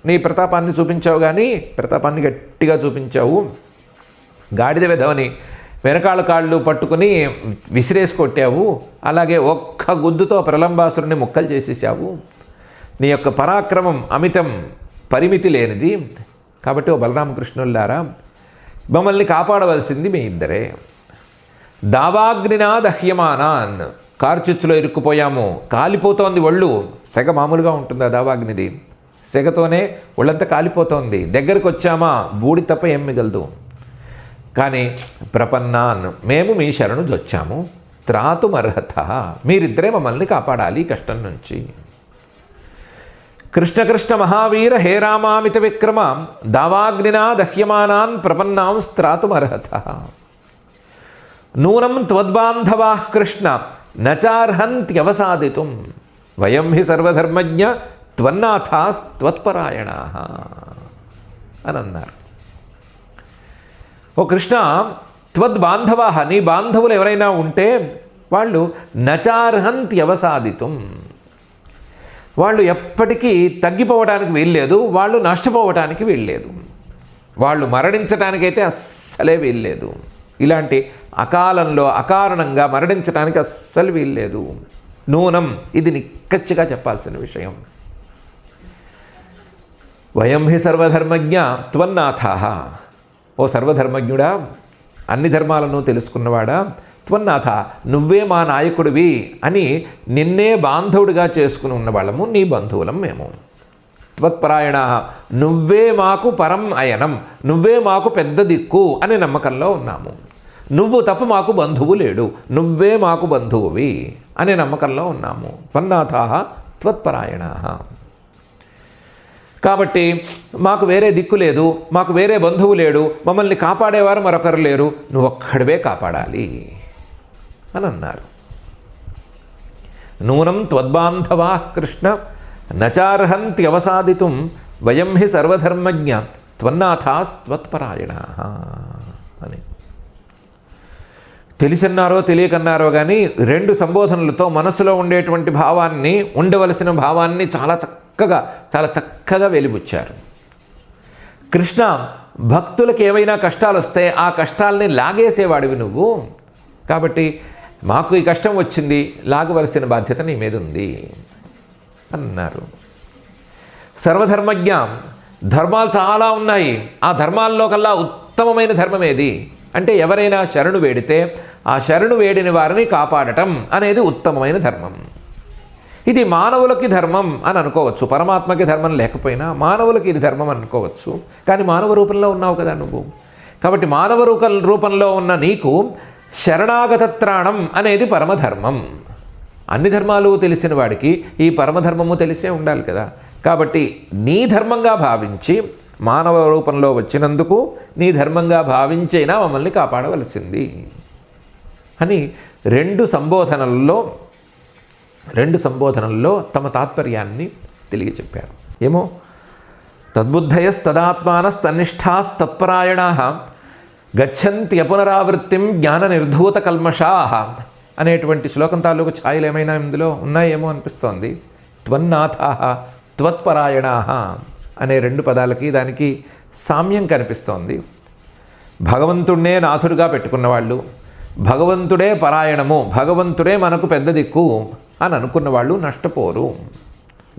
నీ ప్రతాపాన్ని చూపించావు, కానీ ప్రతాపాన్ని గట్టిగా చూపించావు. గాడిద వెధవని వెనకాళ్ళ కాళ్ళు పట్టుకుని విసిరేసి కొట్టావు, అలాగే ఒక్క గుద్దుతో ప్రలంబాసురుని ముక్కలు చేసేసావు. నీ యొక్క పరాక్రమం అమితం, పరిమితి లేనిది. కాబట్టి ఓ బలరామకృష్ణుల్లారా, మమ్మల్ని కాపాడవలసింది మీ ఇద్దరే. దావాగ్నినా దహ్యమానాన్, కార్చిచ్చులో ఇరుక్కుపోయాము, కాలిపోతోంది ఒళ్ళు. సెగ మామూలుగా ఉంటుందా దావాగ్నిది? సెగతోనే ఒళ్ళంతా కాలిపోతోంది. దగ్గరకు వచ్చామా బూడి తప్ప ఏం మిగలదు. కానీ ప్రపన్నాన్, మేము మీ శరణు జొచ్చాము. త్రాతుమర్హతః, మీరిద్దరే మమ్మల్ని కాపాడాలి ఈ కష్టం నుంచి. కృష్ణ కృష్ణ మహావీర హే రామామిత విక్రమ దావాగ్నినా దహ్యమానాన్ ప్రపన్నాం స్త్రాతుమర్హతః. నూనం త్వద్బాంధవాః కృష్ణ నచార్హంత్యవసాదితుం వయం హి సర్వధర్మజ్ఞ త్వన్నాథాస్త్వత్పరాయణాః అని అన్నారు. ఓ కృష్ణ, త్వద్బాంధవాః, నీ బాంధవులు ఎవరైనా ఉంటే వాళ్ళు నచార్హంత్యవసాదితుం, వాళ్ళు ఎప్పటికీ తగ్గిపోవడానికి వీల్లేదు, వాళ్ళు నష్టపోవడానికి వీల్లేదు, వాళ్ళు మరణించడానికైతే అస్సలే వీల్లేదు. ఇలాంటి అకాలంలో అకారణంగా మరణించడానికి అస్సలు వీల్లేదు. నూనం, ఇది నిక్కచ్చిగా చెప్పాల్సిన విషయం. వయం హి సర్వధర్మజ్ఞ త్వన్నాథాః, ఓ సర్వధర్మజ్ఞుడా, అన్ని ధర్మాలను తెలుసుకున్నవాడా, త్వన్నాథ, నువ్వే మా నాయకుడివి అని నిన్నే బాంధవుడిగా చేసుకుని ఉన్నవాళ్ళము, నీ బంధువులం మేము. త్వత్పరాయణ, నువ్వే మాకు పరం అయనం, నువ్వే మాకు పెద్ద దిక్కు అనే నమ్మకంలో ఉన్నాము. నువ్వు తప్ప మాకు బంధువు లేడు, నువ్వే మాకు బంధువువి అనే నమ్మకంలో ఉన్నాము. త్వన్నాథాః త్వత్పరాయణాః. కాబట్టి మాకు వేరే దిక్కు లేదు, మాకు వేరే బంధువు లేడు, మమ్మల్ని కాపాడేవారు మరొకరు లేరు, నువ్వు ఒక్కడివే కాపాడాలి అని అన్నారు. నూనం త్వద్బాంధవాః కృష్ణ నచార్హంత్యవసాదితుం వయం హి సర్వధర్మజ్ఞ త్వన్నాథాస్త్వత్పరాయణాః అని. తెలిసన్నారో తెలియకన్నారో కానీ 2 సంబోధనలతో మనసులో ఉండేటువంటి భావాన్ని, ఉండవలసిన భావాన్ని చాలా చక్కగా వెలిబుచ్చారు. కృష్ణ, భక్తులకు ఏవైనా కష్టాలు వస్తే ఆ కష్టాలని లాగేసేవాడివి నువ్వు, కాబట్టి మాకు ఈ కష్టం వచ్చింది, లాగవలసిన బాధ్యత నీ మీద ఉంది అన్నారు. సర్వధర్మజ్ఞ, ధర్మాలు చాలా ఉన్నాయి, ఆ ధర్మాల్లో కల్లా ఉత్తమమైన ధర్మం ఏది అంటే, ఎవరైనా శరణు వేడితే ఆ శరణు వేడిని వారిని కాపాడటం అనేది ఉత్తమమైన ధర్మం. ఇది మానవులకి ధర్మం అని అనుకోవచ్చు. పరమాత్మకి ధర్మం లేకపోయినా మానవులకి ఇది ధర్మం అనుకోవచ్చు. కానీ మానవ రూపంలో ఉన్నావు కదా నువ్వు. కాబట్టి మానవ రూపంలో ఉన్న నీకు శరణాగత త్రాణం అనేది పరమధర్మం. అన్ని ధర్మాలు తెలిసిన వాడికి ఈ పరమధర్మము తెలిసే ఉండాలి కదా. కాబట్టి నీ ధర్మంగా భావించి మానవ రూపంలో వచ్చినందుకు నీ ధర్మంగా భావించైనా మమ్మల్ని కాపాడవలసింది అని రెండు సంబోధనల్లో తమ తాత్పర్యాన్ని తెలియచెప్పారు. ఏమో తద్బుద్ధయస్తదాత్మానస్తన్నిష్టాస్తత్పరాయణాః గచ్చంత్యపునరావృత్తిం జ్ఞాన నిర్ధూత కల్మషాః అనేటువంటి శ్లోకం తాలూకు ఛాయలు ఏమైనా ఇందులో ఉన్నాయేమో అనిపిస్తోంది. త్వన్నాథాః త్వత్పరాయణాః అనే రెండు పదాలకి దానికి సామ్యం కనిపిస్తోంది. భగవంతుడినే నాథుడిగా పెట్టుకున్నవాళ్ళు, భగవంతుడే పరాయణము, భగవంతుడే మనకు పెద్ద దిక్కు అని అనుకున్న వాళ్ళు నష్టపోరు.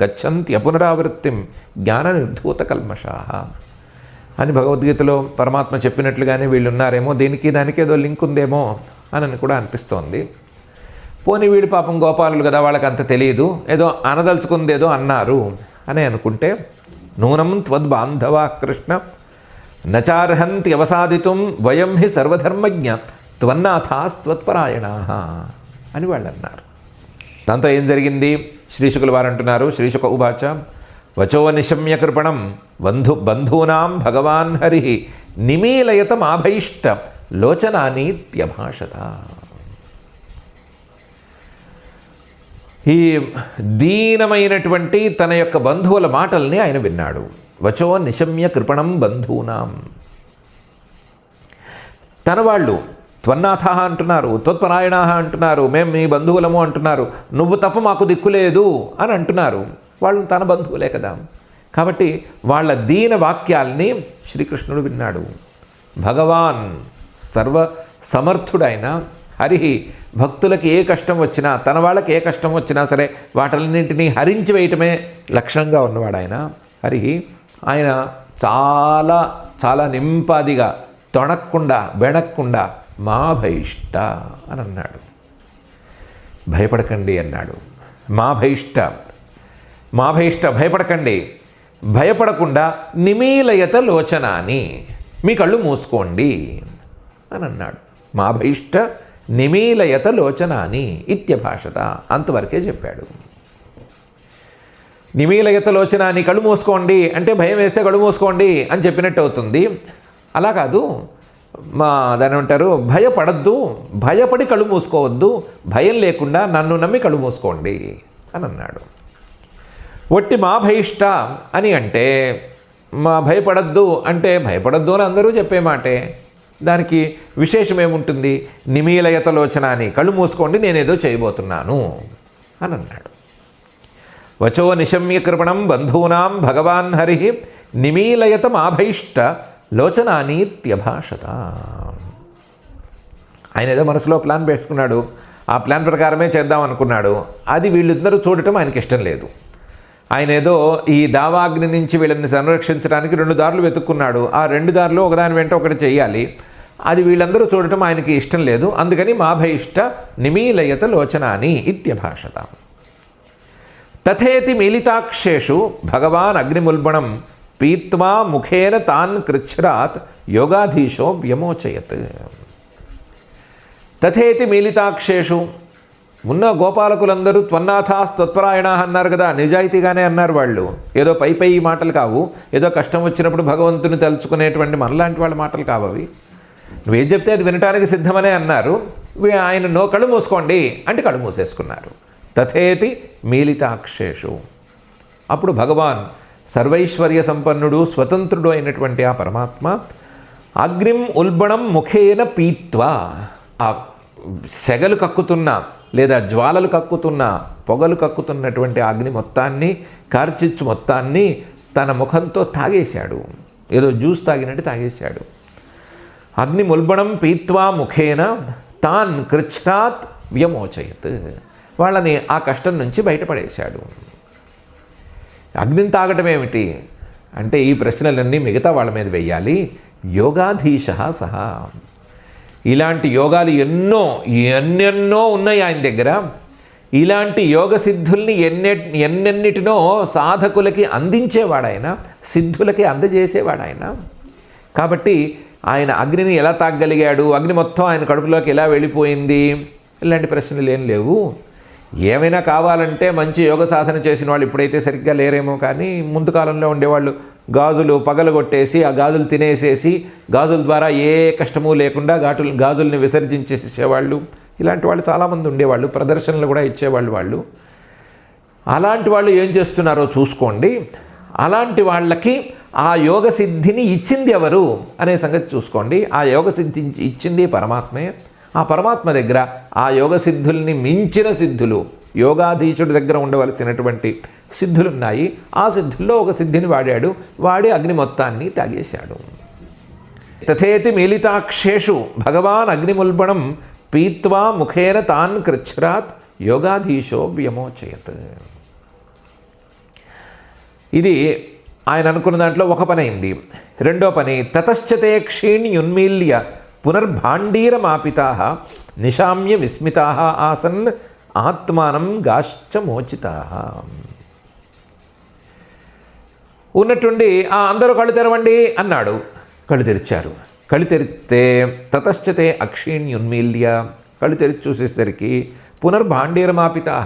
గచ్చంత్య పునరావృత్తిం జ్ఞాన నిర్ధూత కల్మషాః అని భగవద్గీతలో పరమాత్మ చెప్పినట్లుగానే వీళ్ళు ఉన్నారేమో, దీనికి దానికి ఏదో లింక్ ఉందేమో అని కూడా అనిపిస్తోంది. పోనీ వీడి పాపం గోపాలులు కదా, వాళ్ళకి అంత తెలియదు, ఏదో అనదలుచుకుందేదో అన్నారు అని అనుకుంటే, నూనం త్వద్బాంధవా కృష్ణ నచార్హంతి అవసాదితుం వయం హి సర్వధర్మజ్ఞ త్వన్నాథాస్త్వత్పరాయణాః అని వాళ్ళు అన్నారు. దాంతో ఏం జరిగింది? శ్రీశుకుల వారు అంటున్నారు, శ్రీశుక ఉవాచ వచో నిశమ్య కృపణం బంధూనాం భగవాన్ హరి నిమీలయత మాభైష్ట లోచనానీత్యభాషత. ఈ దీనమైనటువంటి తన యొక్క బంధువుల మాటల్ని ఆయన విన్నాడు. వచో నిశమ్య కృపణం బంధూనాం, తన వాళ్ళు త్వన్నాథ అంటున్నారు, త్వత్పరాయణ అంటున్నారు, మేము మీ బంధువులము అంటున్నారు, నువ్వు తప్ప మాకు దిక్కులేదు అని అంటున్నారు. వాళ్ళు తన బంధువులే కదా. కాబట్టి వాళ్ళ దీన వాక్యాల్ని శ్రీకృష్ణుడు విన్నాడు. భగవాన్ సర్వ సమర్థుడైన హరి భక్తులకి ఏ కష్టం వచ్చినా, తన వాళ్ళకి ఏ కష్టం వచ్చినా సరే వాటన్నింటినీ హరించి వేయటమే లక్ష్యంగా ఉన్నవాడు ఆయన హరి. ఆయన చాలా చాలా నింపాదిగా తొణక్కుండా బెణక్కుండా మా భయిష్ట అని అన్నాడు. భయపడకండి అన్నాడు. మా భయిష్ట భయపడకండి, భయపడకుండా నిమీలయత లోచనాని, మీ కళ్ళు మూసుకోండి అని అన్నాడు. మా భయిష్ట నిమీలయత లోచనాని ఇత్యభాషత, అంతవరకే చెప్పాడు. నిమీలయత లోచనాని, కళ్ళు మూసుకోండి అంటే భయం వేస్తే కళ్ళు మూసుకోండి అని చెప్పినట్టు అవుతుంది. అలా కాదు, దాని అంటారు భయపడద్దు, భయపడి కళ్ళు మూసుకోవద్దు, భయం లేకుండా నన్ను నమ్మి కళ్ళు మూసుకోండి అని అన్నాడు. ఒట్టి మా భయిష్ట అని అంటే, మా భయపడద్దు అంటే భయపడద్దు అని అందరూ చెప్పే మాటే, దానికి విశేషం ఏముంటుంది? నిమీలయత లోచన అని, కళ్ళు మూసుకోండి నేనేదో చేయబోతున్నాను అని అన్నాడు. వచో నిశమ్య కృపణం బంధూనాం భగవాన్ హరి నిమీలయత మాభైష్ట లోచనానీత్యభాషత. ఆయన ఏదో మనసులో ప్లాన్ పెట్టుకున్నాడు, ఆ ప్లాన్ ప్రకారమే చేద్దాం అనుకున్నాడు. అది వీళ్ళిద్దరూ చూడటం ఆయనకి ఇష్టం లేదు. ఆయన ఏదో ఈ దావాగ్ని నుంచి వీళ్ళని సంరక్షించడానికి 2 దారులు వెతుక్కున్నాడు. ఆ 2 దారులు ఒకదాని వెంట ఒకటి చేయాలి. అది వీళ్ళందరూ చూడటం ఆయనకి ఇష్టం లేదు. అందుకని మాభయిష్ట నిమీలయత లోచనాని ఇత్యభాషత. తథేతి మీలితాక్షేషు భగవాన్ అగ్నిముల్బణం పీత్వా ముఖేన తాన్ కృచ్ఛ్రాత్ యోగాధీశో వ్యమోచయత్. తథేతి మీలితాక్షేషు, ఉన్న గోపాలకులందరూ త్వన్నాథాస్తత్పరాయణ అన్నారు కదా, నిజాయితీగానే అన్నారు వాళ్ళు. ఏదో పై మాటలు కావు, ఏదో కష్టం వచ్చినప్పుడు భగవంతుని తలుచుకునేటువంటి మనలాంటి వాళ్ళ మాటలు కావు అవి. నువ్వేం చెప్తే అది వినటానికి సిద్ధమనే అన్నారు. ఆయన కళ్ళు మూసుకోండి అంటే కళ్ళు మూసేసుకున్నారు. తథేతి మీలితాక్షేషు. అప్పుడు భగవాన్ సర్వైశ్వర్య సంపన్నుడు స్వతంత్రుడు అయినటువంటి ఆ పరమాత్మ అగ్నిం ఉల్బణం ముఖేన పీత్వా, ఆ సెగలు కక్కుతున్న లేదా జ్వాలలు కక్కుతున్న పొగలు కక్కుతున్నటువంటి అగ్ని మొత్తాన్ని, కార్చిచ్చు మొత్తాన్ని తన ముఖంతో తాగేశాడు. ఏదో జ్యూస్ తాగినట్టు తాగేశాడు. అగ్ని ముల్బణం పీత్వా ముఖేన తాన్ కృచ్ఛ్రాత్ వ్యమోచయత్, వాళ్ళని ఆ కష్టం నుంచి బయటపడేశాడు. అగ్నిని తాగటం ఏమిటి అంటే, ఈ ప్రశ్నలన్నీ మిగతా వాళ్ళ మీద వెయ్యాలి. యోగాధీశ సహా, ఇలాంటి యోగాలు ఎన్నెన్నో ఉన్నాయి ఆయన దగ్గర. ఇలాంటి యోగ సిద్ధుల్ని ఎన్నెన్నిటినో సాధకులకి అందించేవాడాయన, సిద్ధులకి అందజేసేవాడాయన. కాబట్టి ఆయన అగ్నిని ఎలా తాగగలిగాడు, అగ్ని మొత్తం ఆయన కడుపులోకి ఎలా వెళ్ళిపోయింది, ఇలాంటి ప్రశ్నలు ఏం లేవు. ఏమైనా కావాలంటే మంచి యోగ సాధన చేసిన వాళ్ళు ఇప్పుడైతే సరిగ్గా లేరేమో, కానీ ముందు కాలంలో ఉండేవాళ్ళు గాజులు పగలగొట్టేసి ఆ గాజులు తినేసేసి గాజుల ద్వారా ఏ కష్టము లేకుండా గాజుల్ని విసర్జించేసేవాళ్ళు. ఇలాంటి వాళ్ళు చాలామంది ఉండేవాళ్ళు, ప్రదర్శనలు కూడా ఇచ్చేవాళ్ళు వాళ్ళు. అలాంటి వాళ్ళు ఏం చేస్తున్నారో చూసుకోండి. అలాంటి వాళ్ళకి ఆ యోగ సిద్ధిని ఇచ్చింది ఎవరు అనే సంగతి చూసుకోండి. ఆ యోగ సిద్ధి ఇచ్చింది పరమాత్మే. ఆ పరమాత్మ దగ్గర ఆ యోగ సిద్ధుల్ని మించిన సిద్ధులు, యోగాధీశుడి దగ్గర ఉండవలసినటువంటి సిద్ధులున్నాయి. ఆ సిద్ధుల్లో ఒక సిద్ధిని వాడి అగ్ని మొత్తాన్ని తాగేశాడు. తథేతి మీలితాక్షేషు భగవాన్ అగ్నిముల్బణం పీత్వా ముఖేన తాన్ కృచ్ఛ్రాత్ యోగాధీశో వ్యమోచయత్. ఇది ఆయన అనుకున్న దాంట్లో ఒక పని అయింది. రెండో పని, తతశ్చతే క్షీణ్యున్మీల్య పునర్భాండీరమాపితా నిశామ్య విస్మితా ఆసన్ ఆత్మానం గాశ్చ మోచితా. ఉన్నట్టుండి అందరూ కళ్ళు తెరవండి అన్నాడు. కళ్ళు తెరిచారు. కళ్ళు తెరిస్తే తతశ్చతే అక్షీణ్యున్మీల్య, కళ్ళు తెరిచి చూసేసరికి పునర్భాండీరమాపితా.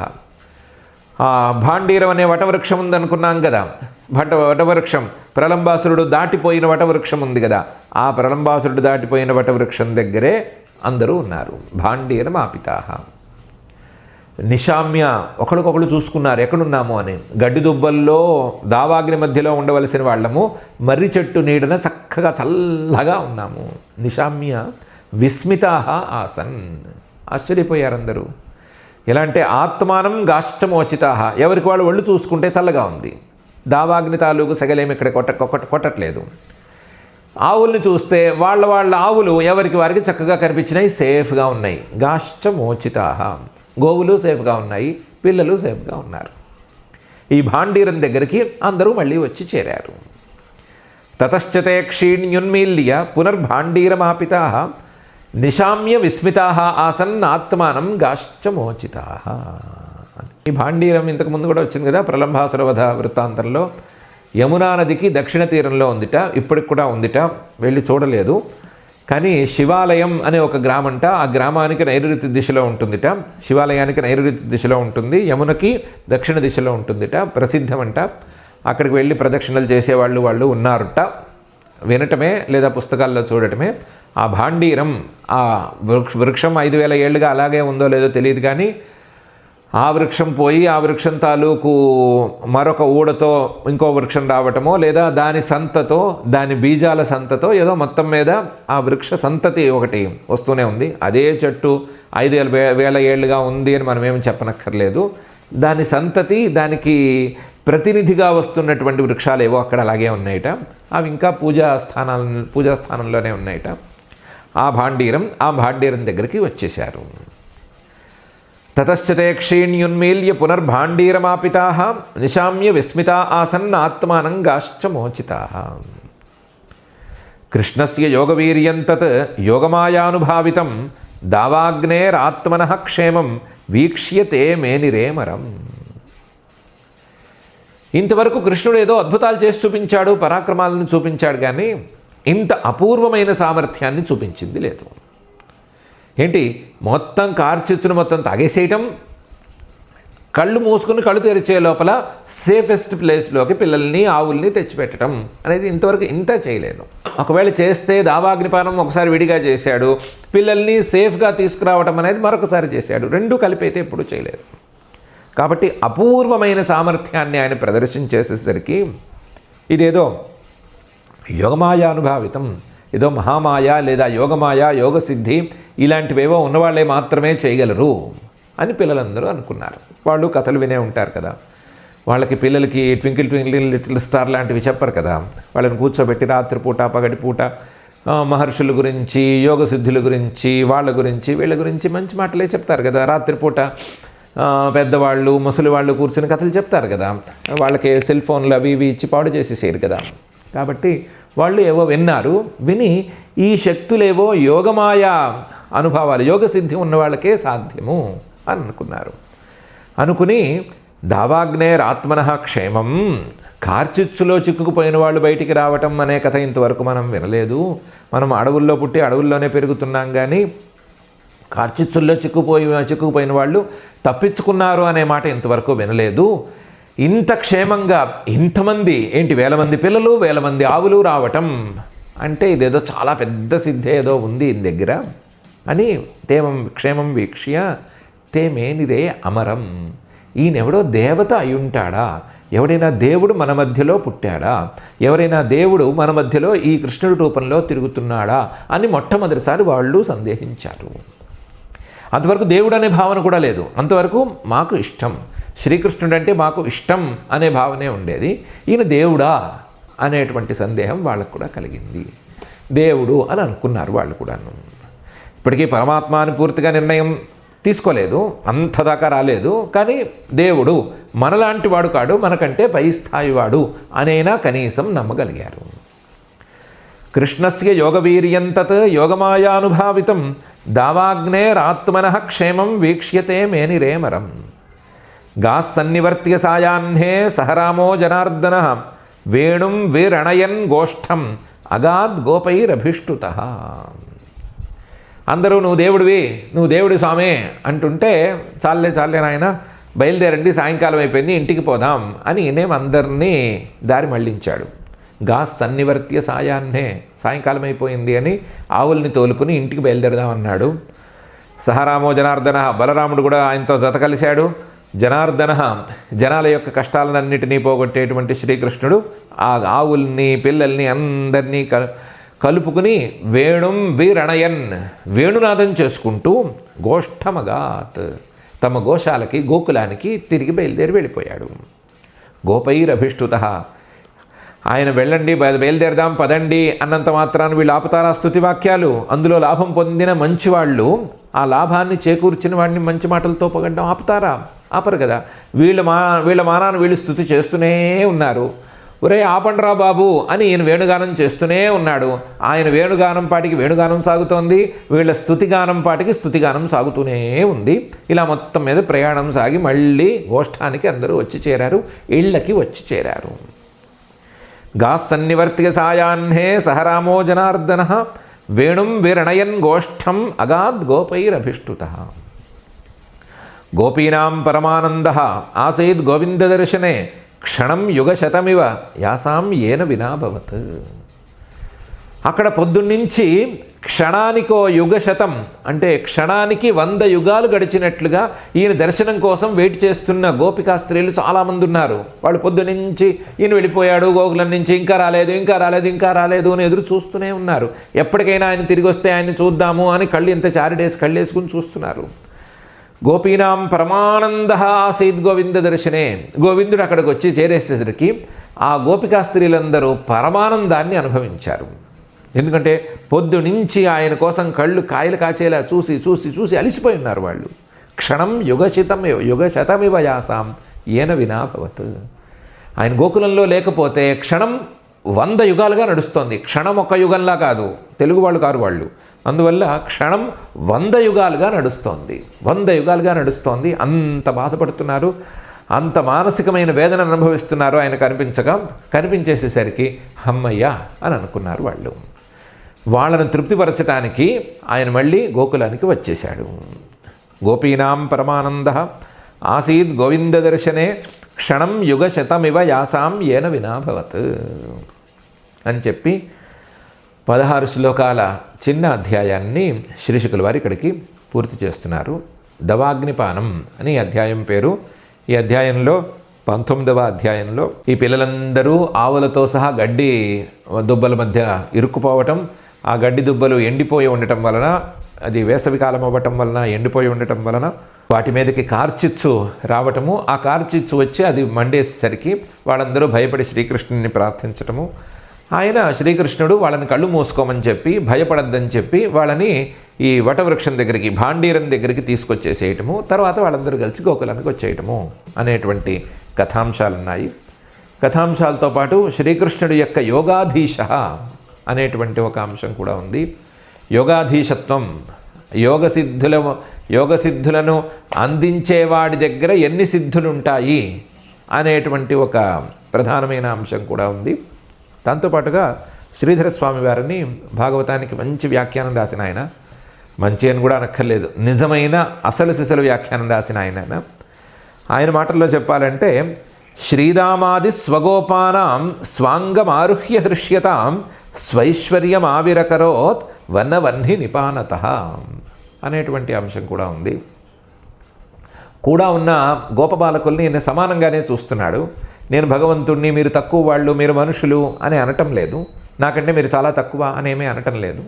భాండీరం అనే వటవృక్షం ఉందనుకున్నాం కదా, వటవృక్షం ప్రలంబాసురుడు దాటిపోయిన వటవృక్షం ఉంది కదా, ఆ ప్రలంబాసురుడు దాటిపోయిన వటవృక్షం దగ్గరే అందరూ ఉన్నారు. భాండీరమాపితా. నిశామ్య, ఒకరికొకరు చూసుకున్నారు ఎక్కడున్నాము అని. గడ్డి దుబ్బల్లో దావాగ్ని మధ్యలో ఉండవలసిన వాళ్ళము మర్రి చెట్టు నీడన చక్కగా చల్లగా ఉన్నాము. నిశామ్య విస్మితా ఆసన్, ఆశ్చర్యపోయారు అందరూ. ఎలా అంటే ఆత్మానం గాశ్చమోచితా, ఎవరికి వాళ్ళు ఒళ్ళు చూసుకుంటే చల్లగా ఉంది. దావాగ్ని తాలూకు సగలేమి ఇక్కడ కొట్టట్లేదు. ఆవుల్ని చూస్తే వాళ్ళ ఆవులు ఎవరికి వారికి చక్కగా కనిపించినాయి, సేఫ్గా ఉన్నాయి. గాశ్చమోచితా, గోవులు సేఫ్గా ఉన్నాయి, పిల్లలు సేఫ్గా ఉన్నారు. ఈ భాండీరం దగ్గరికి అందరూ మళ్ళీ వచ్చి చేరారు. తతశ్చతే క్షీణ్యున్మీల్య పునర్భాండీరమాపితా నిశామ్య విస్మితా ఆసన్ ఆత్మానం గాశ్చమోచితా. ఈ భాండీరం ఇంతకుముందు కూడా వచ్చింది కదా ప్రలంబాసుర వధ వృత్తాంతంలో. యమునా నదికి దక్షిణ తీరంలో ఉందిట, ఇప్పటికి కూడా ఉందిట, వెళ్ళి చూడలేదు. కానీ శివాలయం అనే ఒక గ్రామంట, ఆ గ్రామానికి నైరుతి దిశలో ఉంటుందిట. శివాలయానికి నైరుతి దిశలో ఉంటుంది, యమునకి దక్షిణ దిశలో ఉంటుందిట, ప్రసిద్ధమంట. అక్కడికి వెళ్ళి ప్రదక్షిణలు చేసేవాళ్ళు ఉన్నారుట. వినటమే లేదా పుస్తకాల్లో చూడటమే. ఆ భాండీరం, ఆ వృక్షం 5000 ఏళ్ళుగా అలాగే ఉందో లేదో తెలియదు, కానీ ఆ వృక్షం పోయి ఆ వృక్షం తాలూకు మరొక ఊడతో ఇంకో వృక్షం రావటమో, లేదా దాని సంతతో, దాని బీజాల సంతతో, ఏదో మొత్తం మీద ఆ వృక్ష సంతతి ఒకటి వస్తూనే ఉంది. అదే చెట్టు 5000 ఏళ్ళుగా ఉంది అని మనం ఏమి చెప్పనక్కర్లేదు. దాని సంతతి, దానికి ప్రతినిధిగా వస్తున్నటువంటి వృక్షాలు ఏవో అక్కడ అలాగే ఉన్నాయట. అవి ఇంకా పూజా స్థానంలోనే ఉన్నాయట. ఆ భాండీరం దగ్గరికి వచ్చేశారు. తతశ్చతే క్షీణ్యున్మీల్య పునర్భాండీరమాపితా నిశామ్య విస్మితా ఆసన్ ఆత్మానం గాశ్చమోచితా. కృష్ణస్య యోగవీర్యం తత్ యోగమాయానుభావితం దావాగ్నేరాత్మనః క్షేమం వీక్ష్యతే మేనిరేమరం. ఇంతవరకు కృష్ణుడు ఏదో అద్భుతాలు చేసి చూపించాడు, పరాక్రమాలను చూపించాడు, కానీ ఇంత అపూర్వమైన సామర్థ్యాన్ని చూపించింది లేదు. ఏంటి, మొత్తం కార్చిచ్చును మొత్తం తాగేసేయటం, కళ్ళు మూసుకుని కళ్ళు తెరిచే లోపల సేఫెస్ట్ ప్లేస్లోకి పిల్లల్ని ఆవుల్ని తెచ్చిపెట్టడం అనేది ఇంతవరకు ఇంత చేయలేదు. ఒకవేళ చేస్తే దావాగ్నిపానం ఒకసారి విడిగా చేశాడు, పిల్లల్ని సేఫ్గా తీసుకురావడం అనేది మరొకసారి చేశాడు. రెండూ కలిపి అయితే ఎప్పుడూ చేయలేదు. కాబట్టి అపూర్వమైన సామర్థ్యాన్ని ఆయన ప్రదర్శించేసేసరికి ఇదేదో యోగమాయానుభావితం, ఏదో మహామాయ లేదా యోగమాయ, యోగసిద్ధి ఇలాంటివేవో ఉన్నవాళ్ళే మాత్రమే చేయగలరు అని పిల్లలందరూ అనుకున్నారు. వాళ్ళు కథలు వినే ఉంటారు కదా, వాళ్ళకి పిల్లలకి ట్వింకిల్ ట్వింకిల్ లిటిల్ స్టార్ లాంటివి చెప్పరు కదా. వాళ్ళని కూర్చోబెట్టి రాత్రిపూట పగటిపూట మహర్షుల గురించి, యోగ సిద్ధుల గురించి, వాళ్ళ గురించి, వీళ్ళ గురించి మంచి మాటలే చెప్తారు కదా. రాత్రిపూట పెద్దవాళ్ళు, ముసలి వాళ్ళు కూర్చుని కథలు చెప్తారు కదా. వాళ్ళకి సెల్ ఫోన్లు అవి ఇవి ఇచ్చి పాడు చేసేసారు కదా. కాబట్టి వాళ్ళు ఏవో విన్నారు, విని ఈ శక్తులేవో యోగమాయా అనుభవాలు, యోగ సిద్ధి ఉన్న వాళ్ళకే సాధ్యము అని అనుకున్నారు. అనుకుని దావాగ్నేరాత్మనః క్షేమం, కార్చిచ్చులో చిక్కుకుపోయిన వాళ్ళు బయటికి రావటం అనే కథ ఇంతవరకు మనం వినలేదు. మనం అడవుల్లో పుట్టి అడవుల్లోనే పెరుగుతున్నాం, కానీ కార్చిచ్చుల్లో చిక్కుకుపోయిన వాళ్ళు తప్పించుకున్నారు అనే మాట ఇంతవరకు వినలేదు. ఇంత క్షేమంగా ఇంతమంది ఏంటి, 1000 మంది పిల్లలు, 1000 మంది ఆవులు రావటం అంటే ఇదేదో చాలా పెద్ద సిద్ధి ఏదో ఉంది ఈ దగ్గర అని క్షేమం వీక్ష్య తే మేనిరే అమరం. ఈయనెవడో దేవత అయ్యుంటాడా, ఎవడైనా దేవుడు మన మధ్యలో పుట్టాడా, ఎవరైనా దేవుడు మన మధ్యలో ఈ కృష్ణుడి రూపంలో తిరుగుతున్నాడా అని మొట్టమొదటిసారి వాళ్ళు సందేహించారు. అంతవరకు దేవుడు అనే భావన కూడా లేదు. అంతవరకు మాకు ఇష్టం, శ్రీకృష్ణుడు అంటే మాకు ఇష్టం అనే భావనే ఉండేది. ఈయన దేవుడా అనేటువంటి సందేహం వాళ్ళకు కూడా కలిగింది. దేవుడు అని అనుకున్నారు వాళ్ళు కూడాను. ఇప్పటికీ పరమాత్మ అని పూర్తిగా నిర్ణయం తీసుకోలేదు, అంతదాకా రాలేదు. కానీ దేవుడు మనలాంటి వాడు కాడు, మనకంటే పై స్థాయి వాడు అనైనా కనీసం నమ్మగలిగారు. కృష్ణస్య యోగవీర్యం తత్ యోగమాయానుభావితం దావాగ్నేరాత్మనః క్షేమం వీక్ష్యతే మేనిరేమరం. గాస్సన్నివర్త్య సాయాహ్నే సహరామో జనార్దనః వేణుం విరణయన్ గోష్ఠం అగాద్ గోపైరభిష్టుతః. అందరూ నువ్వు దేవుడి స్వామి అంటుంటే చాలే నాయన బయలుదేరండి, సాయంకాలం అయిపోయింది, ఇంటికి పోదాం అని అందరినీ దారి మళ్లించాడు. గాస్సన్నివర్త్య సాయాహ్నే, సాయంకాలం అయిపోయింది అని ఆవుల్ని తోలుకుని ఇంటికి బయలుదేరదామన్నాడు. సహరామో జనార్దన, బలరాముడు కూడా ఆయనతో జత కలిశాడు. జనార్దన, జనాల యొక్క కష్టాలన్నింటినీ పోగొట్టేటువంటి శ్రీకృష్ణుడు ఆ ఆవుల్ని పిల్లల్ని అందరినీ కలుపుకుని వేణుం విరణయన్, వేణునాదం చేసుకుంటూ గోష్ఠమగాత్, తమ గోశాలకి గోకులానికి తిరిగి వెళ్ళిపోయాడు. గోపైరభిష్టుత, ఆయన వెళ్ళండి బయలుదేరదాం పదండి అన్నంత మాత్రాన్ని వీళ్ళు ఆపుతారా స్తుతివాక్యాలు? అందులో లాభం పొందిన మంచివాళ్ళు ఆ లాభాన్ని చేకూర్చిన వాడిని మంచి మాటలతో పొగడ్డం ఆపరు కదా. వీళ్ళ మానాన్ని వీళ్ళు స్తుతి చేస్తూనే ఉన్నారు. ఒరే ఆపండ్రా బాబు అని ఈయన వేణుగానం చేస్తూనే ఉన్నాడు. ఆయన వేణుగానం పాటికి వేణుగానం సాగుతోంది, వీళ్ళ స్తుతిగానం పాటికి స్తుతిగానం సాగుతూనే ఉంది. ఇలా మొత్తం మీద ప్రయాణం సాగి మళ్ళీ గోష్ఠానికి అందరూ వచ్చి చేరారు, ఇళ్ళకి వచ్చి చేరారు. గాస్సన్నివర్త్య సాయాహ్నే సహరామో జనార్దన వేణుం విరణయన్ గోష్ఠం అగాద్ గోపైరభిష్టుతః. గోపీనాం పరమానందః ఆసీద్ గోవిందదర్శనే క్షణం యుగశతమివ యాసాం ఏన వినాభవత్. అక్కడ పొద్దున్నుంచి క్షణానికో యుగశతం అంటే క్షణానికి 100 యుగాలు గడిచినట్లుగా ఈయన దర్శనం కోసం వెయిట్ చేస్తున్న గోపికా స్త్రీలు చాలామంది ఉన్నారు. వాళ్ళు పొద్దునుంచి ఈయన వెళ్ళిపోయాడు గోకులం నుంచి, ఇంకా రాలేదు అని ఎదురు చూస్తూనే ఉన్నారు. ఎప్పటికైనా ఆయన తిరిగి వస్తే ఆయన్ని చూద్దాము అని కళ్ళేసుకుని చూస్తున్నారు. గోపీనాం పరమానంద ఆసీద్ గోవింద దర్శనే. గోవిందుడు అక్కడికి వచ్చి చేరేసేసరికి ఆ గోపికా స్త్రీలందరూ పరమానందాన్ని అనుభవించారు. ఎందుకంటే పొద్దునుంచి ఆయన కోసం కళ్ళు కాయలు కాచేలా చూసి అలిసిపోయి ఉన్నారు వాళ్ళు. క్షణం యుగశతమివ యాసాం ఏన వినాభవత్. ఆయన గోకులంలో లేకపోతే క్షణం 100 యుగాలుగా నడుస్తోంది. క్షణం ఒక యుగంలా కాదు, తెలుగు వాళ్ళు కారు వాళ్ళు. అందువల్ల క్షణం 100 యుగాలుగా నడుస్తోంది. అంత బాధపడుతున్నారు, అంత మానసికమైన వేదన అనుభవిస్తున్నారు. ఆయన కనిపించేసేసరికి అమ్మయ్య అని అనుకున్నారు వాళ్ళు. వాళ్ళను తృప్తిపరచడానికి ఆయన మళ్ళీ గోకులానికి వచ్చేశాడు. గోపీనాం పరమానంద ఆసీద్ గోవింద దర్శనే క్షణం యుగశతమివ యాసాం ఏన వినాభవత్ అని చెప్పి 16 శ్లోకాల చిన్న అధ్యాయాన్ని శ్రీశుకుల వారు ఇక్కడికి పూర్తి చేస్తున్నారు. దవాగ్నిపానం అని అధ్యాయం పేరు. ఈ అధ్యాయంలో 19వ అధ్యాయంలో ఈ పిల్లలందరూ ఆవులతో సహా గడ్డి దుబ్బల మధ్య ఇరుక్కుపోవటం, ఆ గడ్డి దుబ్బలు ఎండిపోయి ఉండటం వలన, అది వేసవికాలం అవ్వటం వలన ఎండిపోయి ఉండటం వలన వాటి మీదకి కార్చిచ్చు రావటము, ఆ కార్చిచ్చు వచ్చి అది మండేసరికి వాళ్ళందరూ భయపడి శ్రీకృష్ణుని ప్రార్థించటము. ఆయన శ్రీకృష్ణుడు వాళ్ళని కళ్ళు మూసుకోమని చెప్పి భయపడద్దని చెప్పి వాళ్ళని ఈ వటవృక్షం దగ్గరికి, భాండీరం దగ్గరికి తీసుకొచ్చేసేయటము, తర్వాత వాళ్ళందరూ కలిసి గోకులానికి వచ్చేయటము అనేటువంటి కథాంశాలు ఉన్నాయి. కథాంశాలతో పాటు శ్రీకృష్ణుడి యొక్క యోగాధీశ అనేటువంటి ఒక అంశం కూడా ఉంది. యోగాధీశత్వం, యోగసిద్ధులను అందించేవాడి దగ్గర ఎన్ని సిద్ధులు ఉంటాయి అనేటువంటి ఒక ప్రధానమైన అంశం కూడా ఉంది. దాంతోపాటుగా శ్రీధర స్వామి వారిని భాగవతానికి మంచి వ్యాఖ్యానం రాసిన ఆయన, మంచి అని కూడా అనక్కర్లేదు, నిజమైన అసలు సిసలు వ్యాఖ్యానం రాసిన ఆయన మాటల్లో చెప్పాలంటే, శ్రీరామాది స్వగోపానాం స్వాంగమారుహ్య హృష్యతాం స్వైశ్వర్యమావిరకరోత్ వన్నవహ్ని నిపానత అనేటువంటి అంశం కూడా ఉంది. కూడా ఉన్న గోపబాలకుల్ని ఈయన సమానంగానే చూస్తున్నాడు. నేను భగవంతుణ్ణి, మీరు తక్కువ వాళ్ళు, మీరు మనుషులు అని అనటం లేదు, నాకంటే మీరు చాలా తక్కువ అనేమీ అనటం లేదు.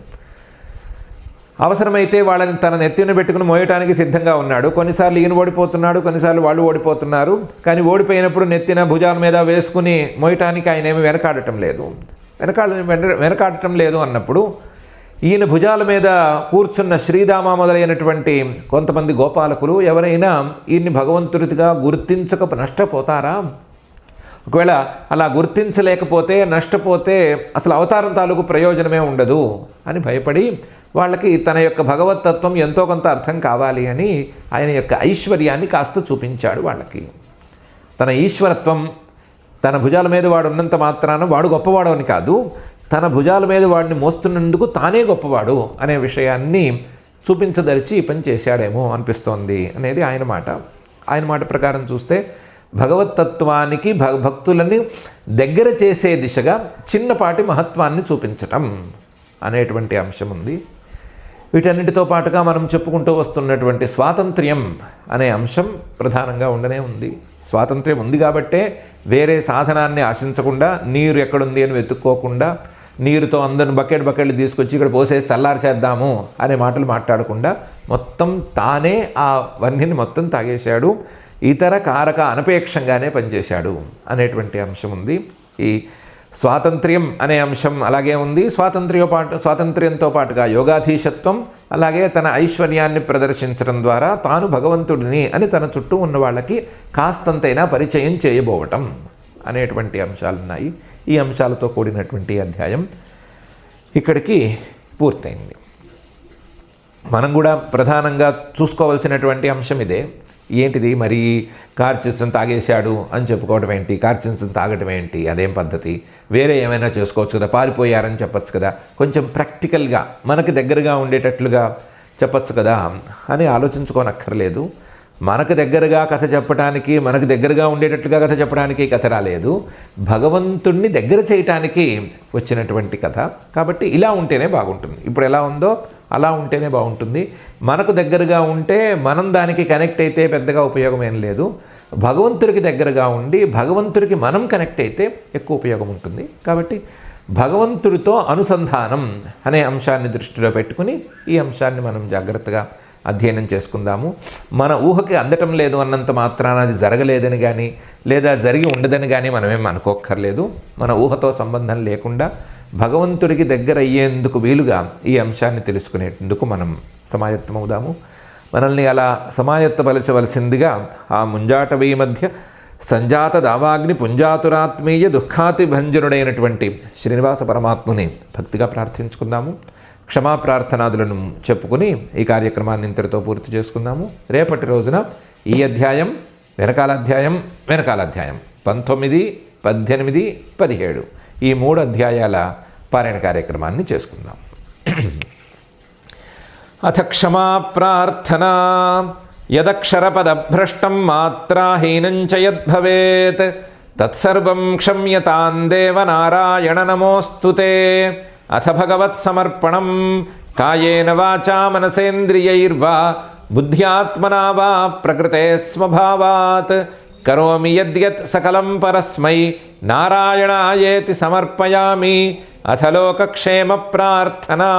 అవసరమైతే వాళ్ళని తన నెత్తిన పెట్టుకుని మోయటానికి సిద్ధంగా ఉన్నాడు. కొన్నిసార్లు ఈయన ఓడిపోతున్నాడు, కొన్నిసార్లు వాళ్ళు ఓడిపోతున్నారు. కానీ ఓడిపోయినప్పుడు నెత్తిన భుజాల మీద వేసుకుని మోయటానికి ఆయన ఏమి వెనకాడటం లేదు అన్నప్పుడు ఈయన భుజాల మీద కూర్చున్న శ్రీదామ మొదలైనటువంటి కొంతమంది గోపాలకులు ఎవరైనా ఈయన్ని భగవంతుడిగా గుర్తించక నష్టపోతారా? ఒకవేళ అలా గుర్తించలేకపోతే, నష్టపోతే అసలు అవతారం తాలూకు ప్రయోజనమే ఉండదు అని భయపడి వాళ్ళకి తన యొక్క భగవతత్వం ఎంతో కొంత అర్థం కావాలి అని ఆయన యొక్క ఐశ్వర్యాన్ని కాస్త చూపించాడు వాళ్ళకి. తన ఈశ్వరత్వం, తన భుజాల మీద వాడు ఉన్నంత మాత్రాన వాడు గొప్పవాడు అని కాదు, తన భుజాల మీద వాడిని మోస్తున్నందుకు తానే గొప్పవాడు అనే విషయాన్ని చూపించదలిచి పని చేశాడేమో అనిపిస్తోంది అనేది ఆయన మాట. ఆయన మాట ప్రకారం చూస్తే భగవతత్వానికి భక్తులని దగ్గర చేసే దిశగా చిన్నపాటి మహత్వాన్ని చూపించటం అనేటువంటి అంశం ఉంది. వీటన్నిటితో పాటుగా మనం చెప్పుకుంటూ వస్తున్నటువంటి స్వాతంత్ర్యం అనే అంశం ప్రధానంగా ఉండనే ఉంది. స్వాతంత్ర్యం ఉంది కాబట్టే వేరే సాధనాన్ని ఆశించకుండా, నీరు ఎక్కడుంది అని వెతుక్కోకుండా, నీరుతో అందరిని బకెట్లు తీసుకొచ్చి ఇక్కడ పోసేసి చల్లారి చేద్దాము అనే మాటలు మాట్లాడకుండా మొత్తం తానే ఆ వన్నిని మొత్తం తాగేశాడు. ఇతర కారక అనపేక్షంగానే పనిచేశాడు అనేటువంటి అంశం ఉంది. ఈ స్వాతంత్ర్యం అనే అంశం అలాగే ఉంది. స్వాతంత్ర్యంతో పాటుగా యోగాధీశత్వం, అలాగే తన ఐశ్వర్యాన్ని ప్రదర్శించడం ద్వారా తాను భగవంతుడిని అని తన చుట్టూ ఉన్న వాళ్ళకి కాస్తంతైనా పరిచయం చేయబోవటం అనేటువంటి అంశాలున్నాయి. ఈ అంశాలతో కూడినటువంటి అధ్యాయం ఇక్కడికి పూర్తయింది. మనం కూడా ప్రధానంగా చూసుకోవాల్సినటువంటి అంశం ఇదే. ఏంటిది మరి, కార్చిత్సం తాగేశాడు అని చెప్పుకోవడం ఏంటి, కార్చిత్సం తాగటం ఏంటి, అదేం పద్ధతి, వేరే ఏమైనా చేసుకోవచ్చు కదా, పారిపోయారని చెప్పచ్చు కదా, కొంచెం ప్రాక్టికల్గా మనకి దగ్గరగా ఉండేటట్లుగా చెప్పచ్చు కదా అని ఆలోచించుకోనక్కర్లేదు. మనకు దగ్గరగా కథ చెప్పడానికి, మనకు దగ్గరగా ఉండేటట్లుగా కథ చెప్పడానికి కథ రాలేదు, భగవంతుణ్ణి దగ్గర చేయటానికి వచ్చినటువంటి కథ. కాబట్టి ఇలా ఉంటేనే బాగుంటుంది. ఇప్పుడు ఎలా ఉందో అలా ఉంటేనే బాగుంటుంది. మనకు దగ్గరగా ఉంటే మనం దానికి కనెక్ట్ అయితే పెద్దగా ఉపయోగం ఏం లేదు. భగవంతుడికి దగ్గరగా ఉండి భగవంతుడికి మనం కనెక్ట్ అయితే ఎక్కువ ఉపయోగం ఉంటుంది. కాబట్టి భగవంతుడితో అనుసంధానం అనే అంశాన్ని దృష్టిలో పెట్టుకుని ఈ అంశాన్ని మనం జాగ్రత్తగా అధ్యయనం చేసుకుందాము. మన ఊహకి అందటం లేదు అన్నంత మాత్రాన అది జరగలేదని కానీ, లేదా జరిగి ఉండదని కానీ మనమేం అనుకోక్కర్లేదు. మన ఊహతో సంబంధం లేకుండా భగవంతుడికి దగ్గర అయ్యేందుకు వీలుగా ఈ అంశాన్ని తెలుసుకునేందుకు మనం సమాయత్తమవుదాము. మనల్ని అలా సమాయత్తపరచవలసిందిగా ఆ ముంజాటవీ మధ్య సంజాత దావాగ్ని పుంజాతురాత్మీయ దుఃఖాతిభంజనుడైనటువంటి శ్రీనివాస పరమాత్ముని భక్తిగా ప్రార్థించుకుందాము. క్షమాప్రార్థనాదులను చెప్పుకుని ఈ కార్యక్రమాన్ని ఇంతటితో పూర్తి చేసుకుందాము. రేపటి రోజున ఈ అధ్యాయం, వెనకాల అధ్యాయం 19, 18, 17 ఈ 3 అధ్యాయాల పారాయణ కార్యక్రమాన్ని చేసుకుందాం. అథ క్షమా ప్రార్థనా యదక్షరపదభ్రష్టం మాత్రాహీనం చ యద్భవేత్ తత్సర్వం క్షమ్యతాం దేవ నారాయణ నమోస్తుతే. అథ భగవత్సమర్పణం కాయేన వాచా మనసేంద్రియైర్వా బుద్ధ్యాత్మనా వా ప్రకృతే స్వభావాత్ కరోమి యద్యత్ సకలం పరస్మై నారాయణాయేతి సమర్పయామి. అథ లోకక్షేమ ప్రార్థనా.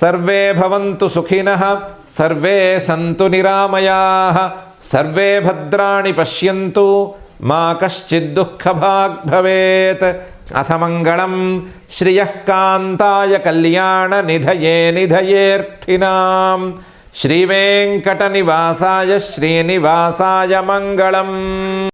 సర్వే భవంతు సుఖినః, సర్వే సంతు నిరామయాః, సర్వే భద్రాణి పశ్యంతు, మా కశ్చిద్ దుఃఖభాగ్ భవేత్. అథ మంగళం శ్రియః కాంతాయ కళ్యాణ నిధయే నిధయేర్థినాం. శ్రీవేంకటనివాసాయ శ్రీనివాసాయ మంగళం.